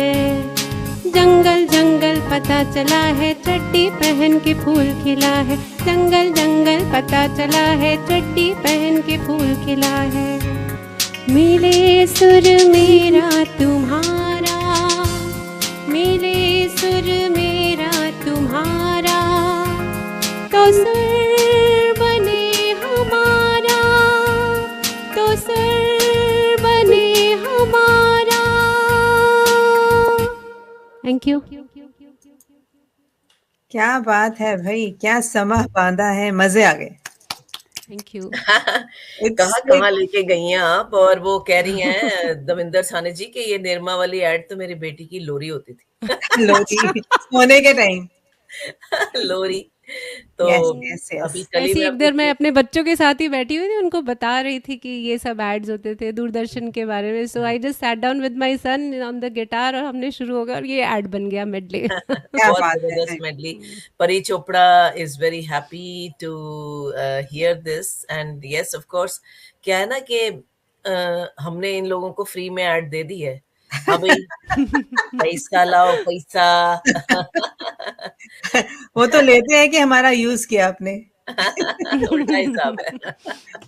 जंगल जंगल पता चला है चड्डी पहन के फूल खिला है, जंगल जंगल पता चला है चड्डी पहन के फूल खिला है। मिले सुर मेरा तुम्हारा, मिले सुर मेरा तुम्हारा, तो सुर बने हमारा, तो सुर बने हमारा। Thank you. क्या बात है भाई, क्या समा बांधा है, मजे आ गए। Thank you. कहाँ कहाँ लेके गई हैं आप। और वो कह रही हैं दविंदर साने जी कि ये निर्मा वाली ऐड तो मेरी बेटी की लोरी होती थी। लोरी सोने के टाइम लोरी तो yes. अभी कल ही ऐसी मैं एक देर मैं अपने बच्चों के साथ ही बैठी हुई थी, उनको बता रही थी कि ये सब एड्स होते थे दूरदर्शन के बारे में। So I just sat down with my son on the guitar और हमने शुरू हो गया और ये एड बन गया मेडले। बहुत जबरदस्त medley. Pari Chopra is very happy to hear this and yes of course. क्या है ना कि हमने इन लोगों को फ्री में ऐड दे दी है, अभी पैसा लाओ पैसा। वो तो लेते हैं कि हमारा यूज किया आपने। उल्टा हिसाब है,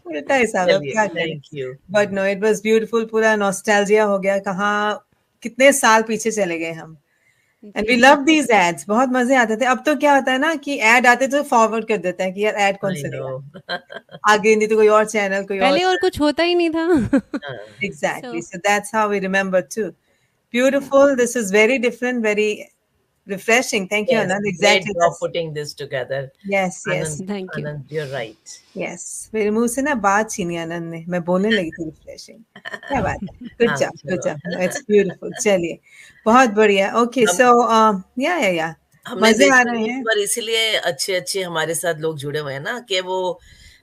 उल्टा हिसाब है, क्या करें। Thank you. But no it was beautiful, पूरा नॉस्टैल्जिया हो गया, कहाँ कितने साल पीछे चले गए हम। And we love these ads, बहुत मजे आते थे। अब तो क्या होता है ना कि एड आते तो फॉरवर्ड कर देते हैं कि यार एड कौन सा देगा, आगे नहीं तो कोई और चैनल, कोई पहले और कुछ होता ही नहीं था। Exactly. So that's how we remember too. Beautiful. This is very different, very refreshing. Thank you, Yes, Anand. great Exactly. job putting this together. Yes, yes, Anand, Thank you. Anand, you're right. yes. मेरे मुंह से ना बात छीनी आनंद ने, मैं बोलने लगी थी refreshing. क्या बात है? Good हाँ, job, good चलो। job. No, it's beautiful. चलिए, बहुत बढ़िया. Okay, so yeah. हमने मजे आ देखा रहे इस हैं. बार इसीलिए अच्छे अच्छे हमारे साथ लोग जुड़े हुए हैं ना कि वो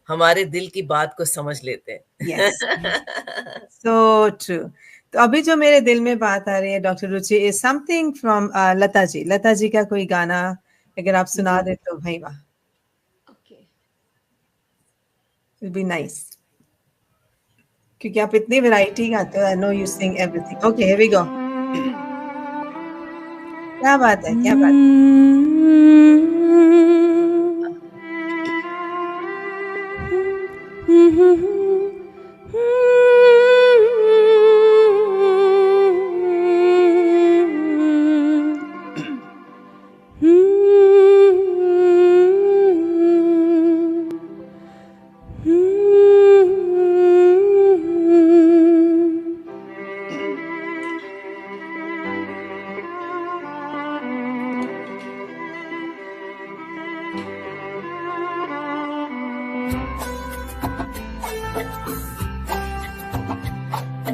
हमारे दिल की बात को समझ लेते हैं। Yes. So true. तो अभी जो मेरे दिल में बात आ रही है doctor Ruchi is something from Lata ji. Lata ji का कोई गाना अगर आप सुना दे तो भाई वाह, इट बी नाइस, क्योंकि आप इतनी वैरायटी गाते हो। I know you sing everything. Okay here we go. क्या बात है, क्या बात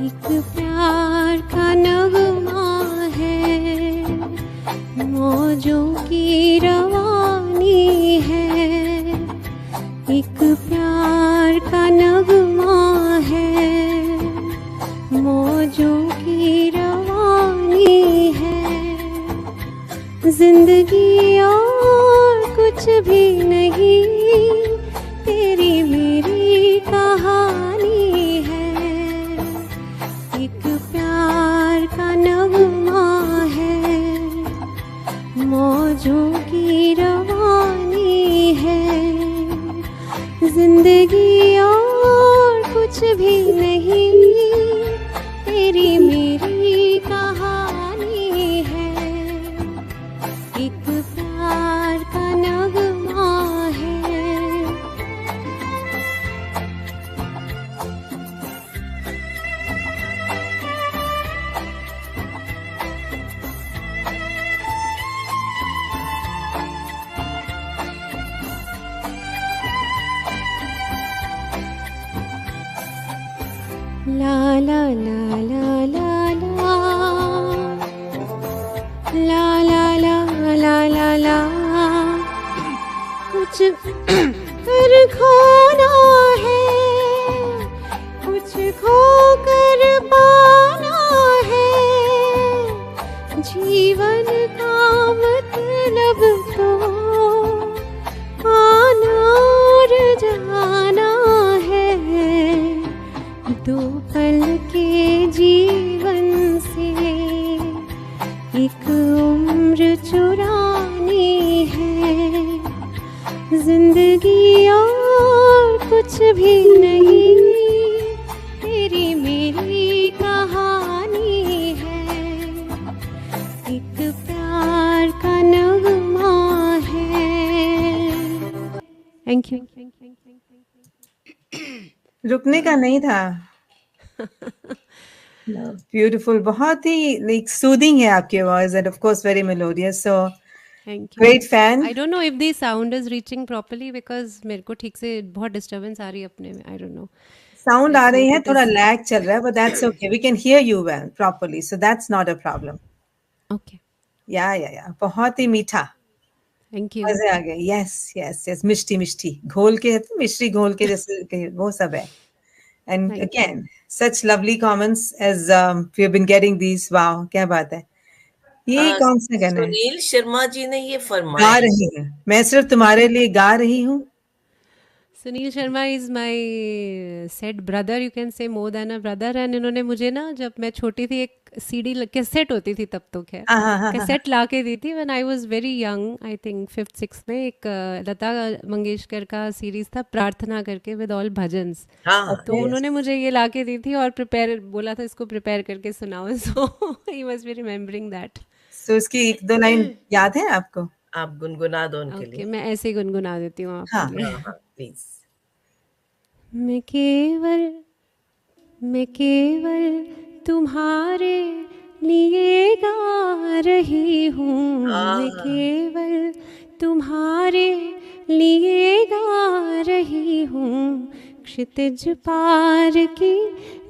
एक प्यार का नगमा है, मौजों की रवानी है। एक प्यार का नगमा है, मौजों की रवानी है। जिंदगी और कुछ भी नहीं, तेरी मेरी कहानी है। एक प्यार का नगमा है, मौजों की रवानी है। जिंदगी और कुछ भी नहीं, तेरी मेरी कहानी है। एक प्यार का नगमा है। ला ला ला ला ला ला ला ला ला ला ला ला। कुछ कर खोना है, कुछ खो कर पाना है। जीवन का मतलब तो आना और जाना है। दो पल के जीवन से एक उम्र चुरानी है, जिंदगी और कुछ भी नहीं, तेरी मेरी कहानी है, एक प्यार का नगमा है। Thank you. रुकने का नहीं था। ब्यूटीफुल, बहुत ही लाइक सूदिंग है आपकी voice end of course very melodious, so thank you. Great fan. I don't know if the sound is reaching properly because मेरे को ठीक से बहुत डिस्टरबेंस आ रही है अपने में। I don't know. साउंड आ Let's रही hope है, it थोड़ा is लैग चल रहा है, but that's okay, we can hear you well properly, so that's not a problem. okay. या बहुत ही मीठा, Thank you. मजे आ गए। यस यस यस, मिष्टी मिष्टी घोल के, मिश्री घोल के जैसे वो सब है। And Thank again such lovely comments as we have been getting these. Wow, क्या बात है। ये कौन सा गाना है? सुनील शर्मा जी ने ये गा फरमाया। रही है, मैं सिर्फ तुम्हारे लिए गा रही हूँ। Sunil Sharma is my said brother, you can say more than a brother. And इन्होंने मुझे ना जब मैं छोटी थी एक सीडी कैसेट होती थी तब तो खैर कैसेट ला के दी थी when I was very young, I think 5th 6th में। एक लता मंगेशकर का सीरीज था प्रार्थना करके विद ऑल भजन्स। हाँ, तो उन्होंने मुझे ये ला के दी थी और प्रिपेयर बोला था इसको प्रिपेयर करके सुनाओ। So he must be remembering that. So इसकी एक दो लाइन याद है आपको? आप गुनगुना दो उनके ओके, लिए। मैं ऐसे ही गुनगुना देती हूँ हाँ। आपके लिए। हाँ, प्लीज। मैं केवल तुम्हारे लिए गा रही हूँ, मैं केवल तुम्हारे लिए गा रही हूँ, क्षितिज पार की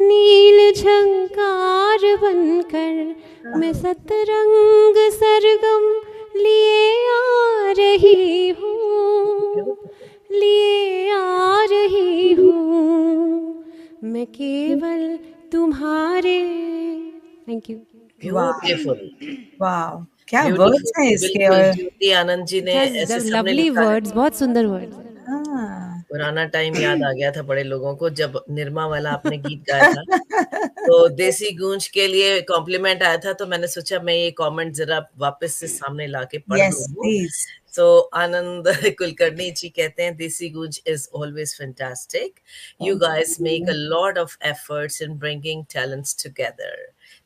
नील झंकार बनकर मैं सतरंग सरगम लिए आ रही हूँ, लिए आ रही हूँ, मैं केवल तुम्हारे। Thank you. ब्यूटीफुल, वाह, क्या वर्ड्स हैं इसके। और ज्योति आनंद जी ने ऐसे सबने लवली लिखा है। वर्ड्स, बहुत सुंदर वर्ड्स। हाँ। पुराना टाइम याद आ गया था बड़े लोगों को जब निर्मा वाला आपने गीत गाया था। तो देसी गूंज के लिए कॉम्प्लीमेंट आया था, तो मैंने सोचा मैं ये कमेंट जरा वापस से सामने लाके पढ़ Yes, दूं। please. So आनंद कुलकर्णी जी कहते हैं देसी गूंज is always fantastic. You guys make a lot of efforts in bringing talents together.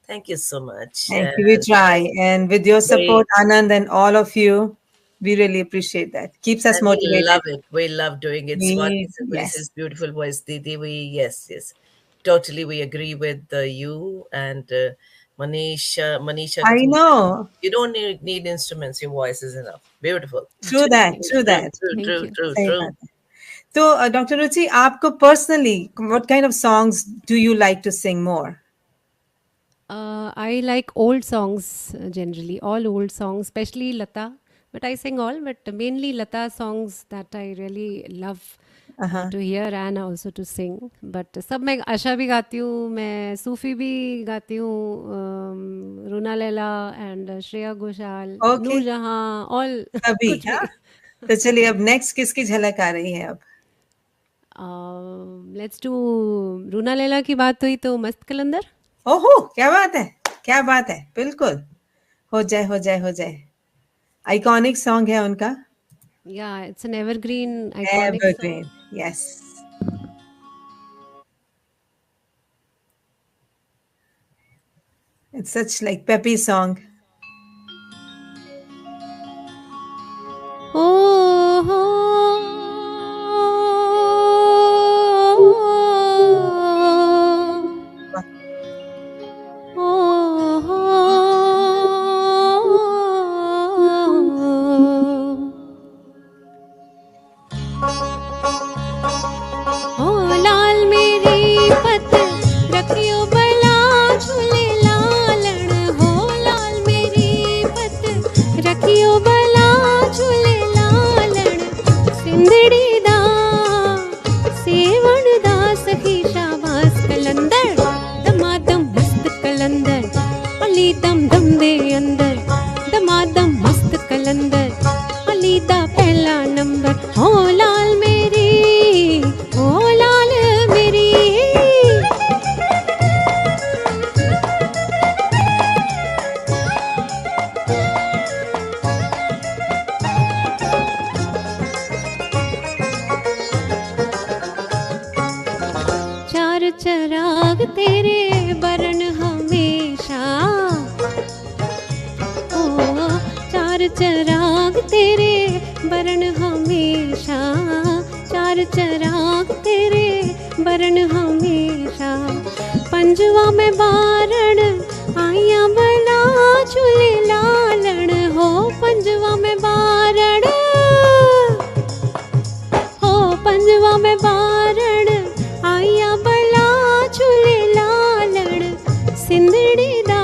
Thank you so much. Thank you. We try, and with your support, Anand, and all of you, we really appreciate that. Keeps us And we motivated. love it. We love doing it. Swati's Yes. beautiful voice, Didi. Yes. Totally, we agree with you and Manisha. I know. You don't need instruments. Your voice is enough. Beautiful. True that. True. सही बात है। तो Dr. Ruchi, आपको personally, what kind of songs do you like to sing more? I like old songs generally, all old songs, especially Lata. But I sing all, but mainly Lata songs that I really love to hear and also to sing. But सब मैं आशा भी गाती हूँ, मैं सूफी भी गाती हूँ, रूना Laila and Shreya Ghoshal, Noor Jahan, all अभी कुछ हाँ? भी। तो चलिए अब नेक्स्ट किसकी झलक आ रही है अब? Let's do रूना लैला की बात हुई तो मस्त कलंदर। ओहो, क्या बात है, बिल्कुल हो जाए। आइकॉनिक सॉन्ग है उनका। Yeah, it's an evergreen, iconic Evergreen, song. yes. It's such like peppy song. चार चराग तेरे बरन हमेशा, चार चराग तेरे बरन हमेशा। पंजवा में बारण आइया बला झूले लालण हो, पंजवा में बारण हो, पंजवा में बारण आइया बला झूले लालण। सिंधड़ी दा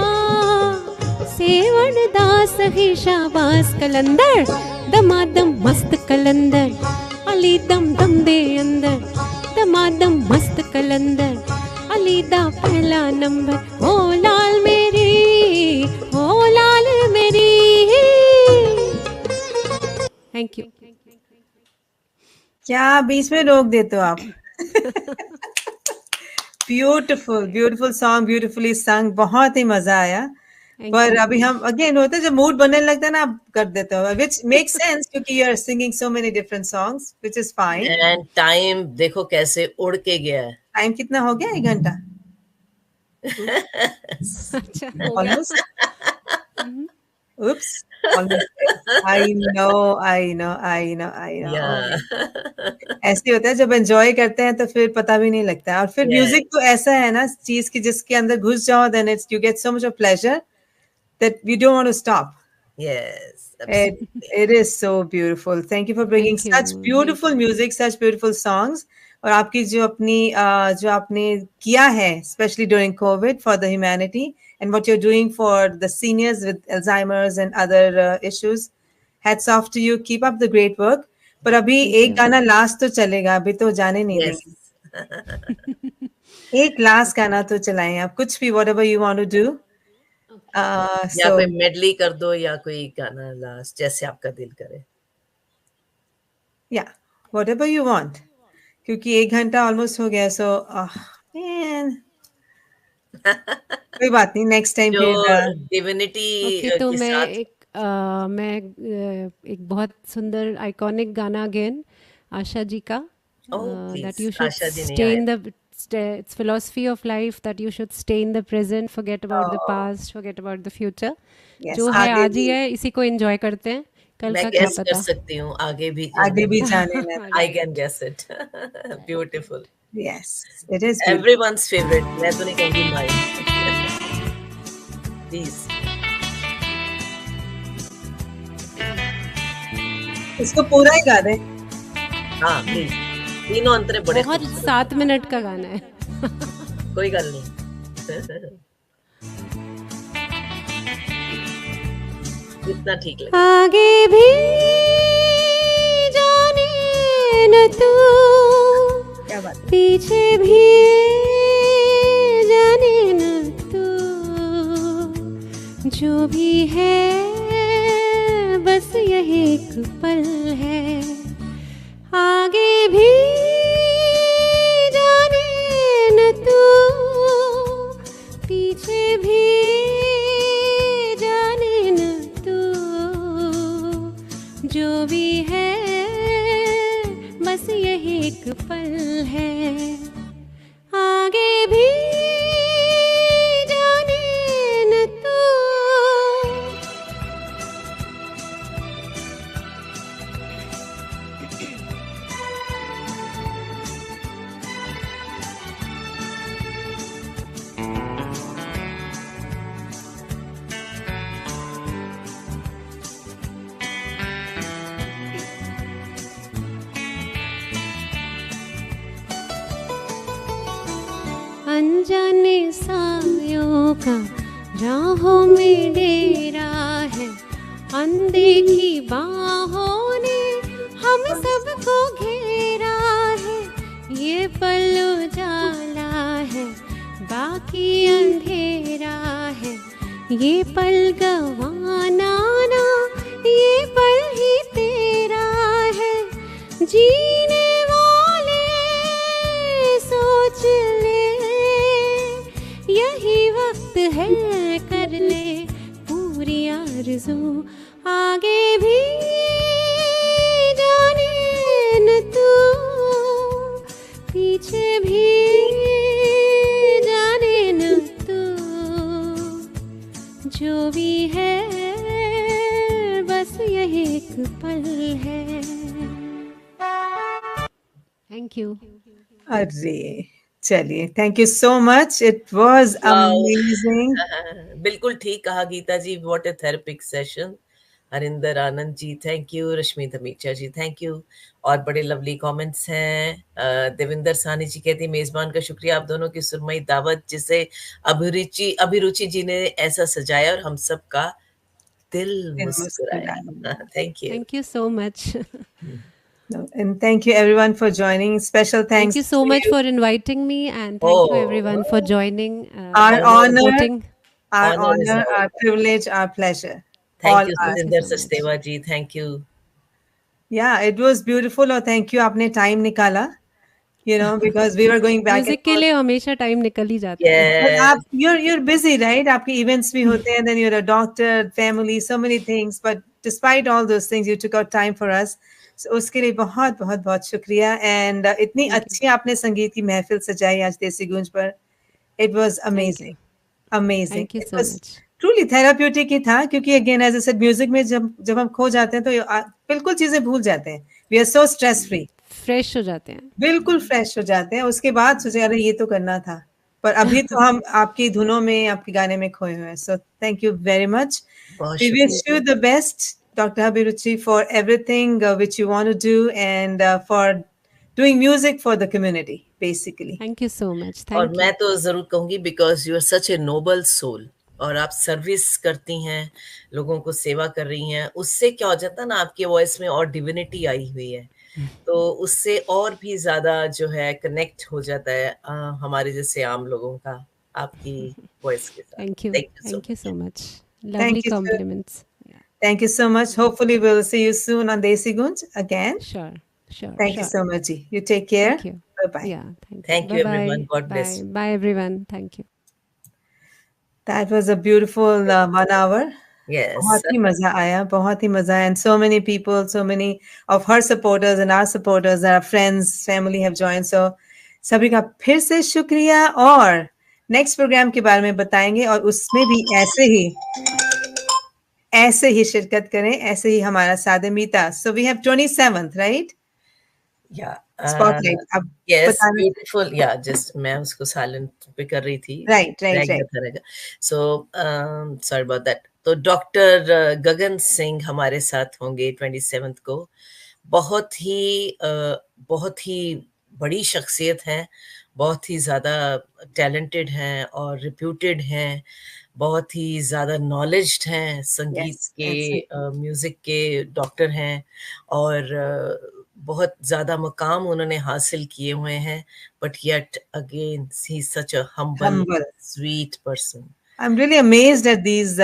सेवण दा सही शाबाश कलंदर, दमादम मस्त कलंदर, अली दम दम दे अंदर, दमादम मस्त कलंदर, अली दा पहला नंबर। हो लाल मेरी, हो लाल मेरी। Thank you. क्या बीच में रोक देते हो आप? ब्यूटीफुल ब्यूटीफुल सॉन्ग, ब्यूटीफुली संग, बहुत ही मजा आया। पर अभी हम अगेन होता है जब मूड बनने लगता है ना, आप कर देते हो, विच मेक्स सेंस क्योंकि you are singing so many different songs, which is fine. And time देखो कैसे उड़ के गया है। टाइम कितना हो गया? 1 घंटा अच्छा हो गया। Almost. Oops, almost. I know, I know, I know, I know. Yeah. ऐसे होता है जब एंजॉय करते हैं तो फिर पता भी नहीं लगता है। और फिर Yes. म्यूजिक तो ऐसा है ना चीज की जिसके अंदर घुस जाओ, then it's you get so much of pleasure that you don't want to stop. Yes, It, absolutely. it is so beautiful. Thank you for bringing Thank you. such beautiful music, such beautiful songs. और आपकी जो अपनी जो आपने किया है especially during COVID for the humanity and what you're doing for the seniors with Alzheimer's and other issues. Hats off to you. Keep up the great work. पर अभी Thank एक you. गाना लास्ट तो चलेगा, अभी तो जाने नहीं Yes. देंगे। एक लास्ट गाना तो चलाएं आप, कुछ भी whatever you want to do. या So कोई मेडली कर दो या कोई गाना लास्ट, जैसे आपका दिल करे। yeah, whatever you want. क्योंकि 1 घंटा ऑलमोस्ट हो गया, सो मैन कोई बात नहीं, नेक्स्ट टाइम जो फिर डिविनिटी ओके तो के मैं साथ एक बहुत सुंदर आइकॉनिक गाना अगेन आशा जी का, that you should Asha ji नहीं stay आए। in the it's philosophy of life that you should stay in the present, forget about the past, forget about the future. yes, जो है आगे आज ही भी है, इसी को एंजॉय करते हैं, कल मैं का क्या गेस कर पता। सकती हूँ, आगे भी आगे भी जाने में। I can guess it. Beautiful, yes, it is beautiful. Everyone's favourite. मैं तो नहीं कहूँगी माइन। प्लीज इसको पूरा ही गा दे। हाँ प्लीज, तीनों अंतरे बड़े बहुत खूबसूरत। 7 मिनट का गाना है। कोई गल नहीं। इतना ठीक लगे। आगे भी जाने न तू, क्या बात है। पीछे भी जाने न तू, जो भी है बस यही एक पल है। आगे भी जाने न तू, पीछे भी जाने न तू, जो भी है बस यही एक पल है। आगे भी जाने न तू। अनजाने सायों का राहों में डेरा है, अनदेखी बाहों ने हम सबको घेरा है। ये पल उजाला है, बाकी अंधेरा है, ये पल गवाना ना, ये पल ही तेरा है। जीने वाले सोच ले, यही वक्त है कर ले पूरी आरज़ू। आगे भी जाने न तू, पीछे भी जाने न तू, जो भी है बस पल है। Thank you. अरे चलिए, thank you so much, it was wow! Amazing. बिल्कुल ठीक कहा Geeta ji, what a therapeutic session. Harinder Anand ji thank you, Rashmi Dhamicha ji thank you, और बड़े लवली कमेंट्स हैं। देविंदर सानी जी कहती है मेजबान का शुक्रिया, आप दोनों की सुरमई दावत जिसे अभिरुचि जी ने ऐसा सजाया और हम सब का दिल मुस्कुराया। Thank you. Thank you so much. And thank you everyone for joining. Special Thank thanks you so to much you. for inviting me, and thank you everyone for Oh, joining, Our and honor, supporting. honor is all. our privilege, our pleasure. Thank All you ours. Thank you Satinder so much. Sachdeva ji, thank you. Yeah, it was beautiful. और thank you, आपने time निकाला. You know, because we were going back and music के forth. लिए हमेशा time निकल ही जाता है। But yes, you're busy, right? आपके events भी होते हैं, then you're a doctor, family, so many things. But despite all those things, you took out time for us. So उसके लिए बहुत बहुत बहुत शुक्रिया. And इतनी Thank you. अच्छी आपने संगीत की महफिल सजाई आज देसी गूंज पर. It was amazing, amazing. Thank you It so was much. truly therapeutic ही था, क्योंकि again as I said, music में जब हम खो जाते हैं तो बिल्कुल चीजें भूल जाते हैं. We are so stress free. Fresh हो जाते हैं। बिल्कुल फ्रेश हो जाते हैं, उसके बाद सोचे अरे ये तो करना था, पर अभी तो हम आपकी धुनों में, आपके गाने में खोए हुए हैं. सो थैंक यू वेरी मच. बहुत वी शुक्रिया। Wish you the best, Dr. Habiruchi, for everything which you want to do, and for doing music for the community, basically. Thank you so much. और थैंक मैं you. तो जरूर कहूंगी because you are such a noble soul, और आप service करती हैं, लोगों को सेवा कर रही हैं, उससे क्या हो जाता है ना, आपकी वॉइस में और डिविनिटी आई हुई है, तो उससे और भी ज्यादा जो है कनेक्ट हो जाता है हमारे जैसे आम लोगों का आपकी वॉइस के साथ। Thank you. Thank you so thank you much. So much. Lovely Thank you, sir. Compliments. Thank you so much. Hopefully, we'll see you soon on Desi Gunj again. Sure sure Thank you sure. so much. Ji. You take care. Thank you. Bye bye. या thank you. Thank bye you bye. Everyone, God bless bye you. Bye everyone. Thank you. That was a beautiful 1 hour. Yes, बहुत ही मजा आया, बहुत ही मजा आया. And so many people, so many of her supporters and our supporters, our friends, family have joined. So सभी का फिर से शुक्रिया, और नेक्स्ट प्रोग्राम के बारे में बताएंगे, और उसमें भी ऐसे ही शिरकत करें, ऐसे ही हमारा साथ है. मीता, so we have 27th, right? या Spotlight. अब यस, बताना. ब्यूटीफुल, या जस्ट मैं उसको साइलेंट पे कर रही थी, Right. रह गया था, रह गया। So sorry about that. तो डॉक्टर गगन सिंह हमारे साथ होंगे 27 को। बहुत ही बड़ी शख्सियत हैं, बहुत ही ज़्यादा टैलेंटेड हैं और रिप्यूटेड हैं, बहुत ही ज़्यादा नॉलेज्ड हैं, संगीत Yes, के, exactly. म्यूज़िक के डॉक्टर हैं, और बहुत ज़्यादा मकाम उन्होंने हासिल किए हुए हैं, but yet again he is such a humble Humble. Sweet person. I'm really amazed at these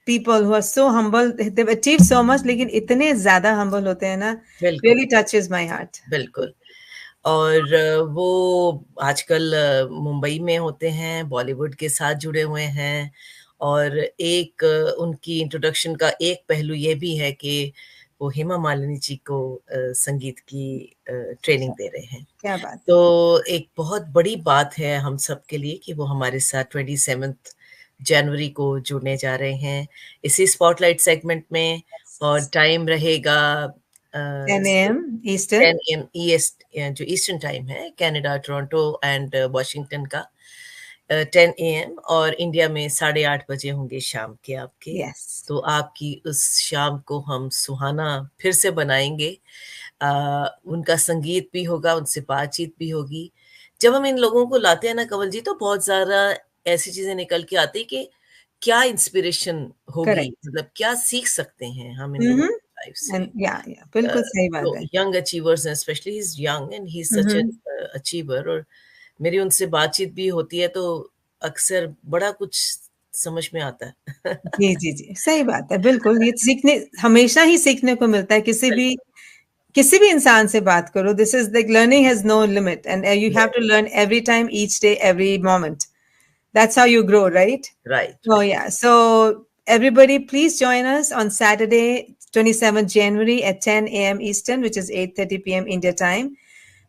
people who are so humble. They've achieved so much, लेकिन इतने ज्यादा humble होते हैं ना. बिल्कुल, Really touches my heart. बिल्कुल। और वो आजकल मुंबई में होते हैं, बॉलीवुड के साथ जुड़े हुए हैं, और एक उनकी इंट्रोडक्शन का एक पहलू ये भी है कि वो हेमा मालिनी जी को संगीत की ट्रेनिंग दे रहे हैं। क्या बात है. तो एक बहुत बड़ी बात है हम सब के लिए कि वो हमारे साथ 27 जनवरी को जुड़ने जा रहे हैं इसी स्पॉटलाइट सेगमेंट में, और टाइम रहेगा 10 a.m. Eastern. 10 AM ईस्ट, जो ईस्टर्न टाइम है कनाडा, टोरंटो एंड वॉशिंगटन का, 10 AM, और इंडिया में 8:30 बजे होंगे शाम के आपके। Yes. तो आपकी उस शाम को हम सुहाना फिर से बनाएंगे। उनका संगीत भी होगा, उनसे बातचीत भी होगी। जब हम इन लोगों को लाते हैं ना कंवल जी, तो बहुत ज़्यादा ऐसी चीज़ें निकल के आती कि क्या इंस्पिरेशन होगी, Correct. मतलब क्या सीख सकते हैं हम इन लोगों की लाइफ से। And yeah, बिल्कुल सही बात तो है. यंग अचीवर्स हैं, specially he is young and he is such a achiever, और मेरी उनसे बातचीत भी होती है तो अक्सर बड़ा कुछ समझ में आता है। जी जी जी, सही बात है. बिल्कुल, ये सीखने, हमेशा ही सीखने को मिलता है. किसी भी इंसान से बात करो. This is like learning has no limit, and you have to learn every time, each day, every moment. That's how you grow, right? Right, Oh, yeah. So, everybody, please join us on Saturday, 27th January at 10 a.m. Eastern, which is 8:30 p.m. India time,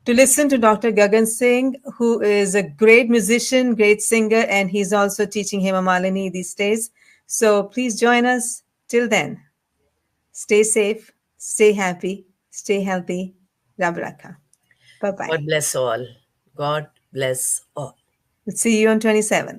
to listen to Dr. Gagan Singh, who is a great musician, great singer, and he's also teaching Hema Malini these days. So, please join us. Till then, Stay safe, stay happy, stay healthy. Rab Rakha. Bye bye. God bless all. God bless all. See you on 27.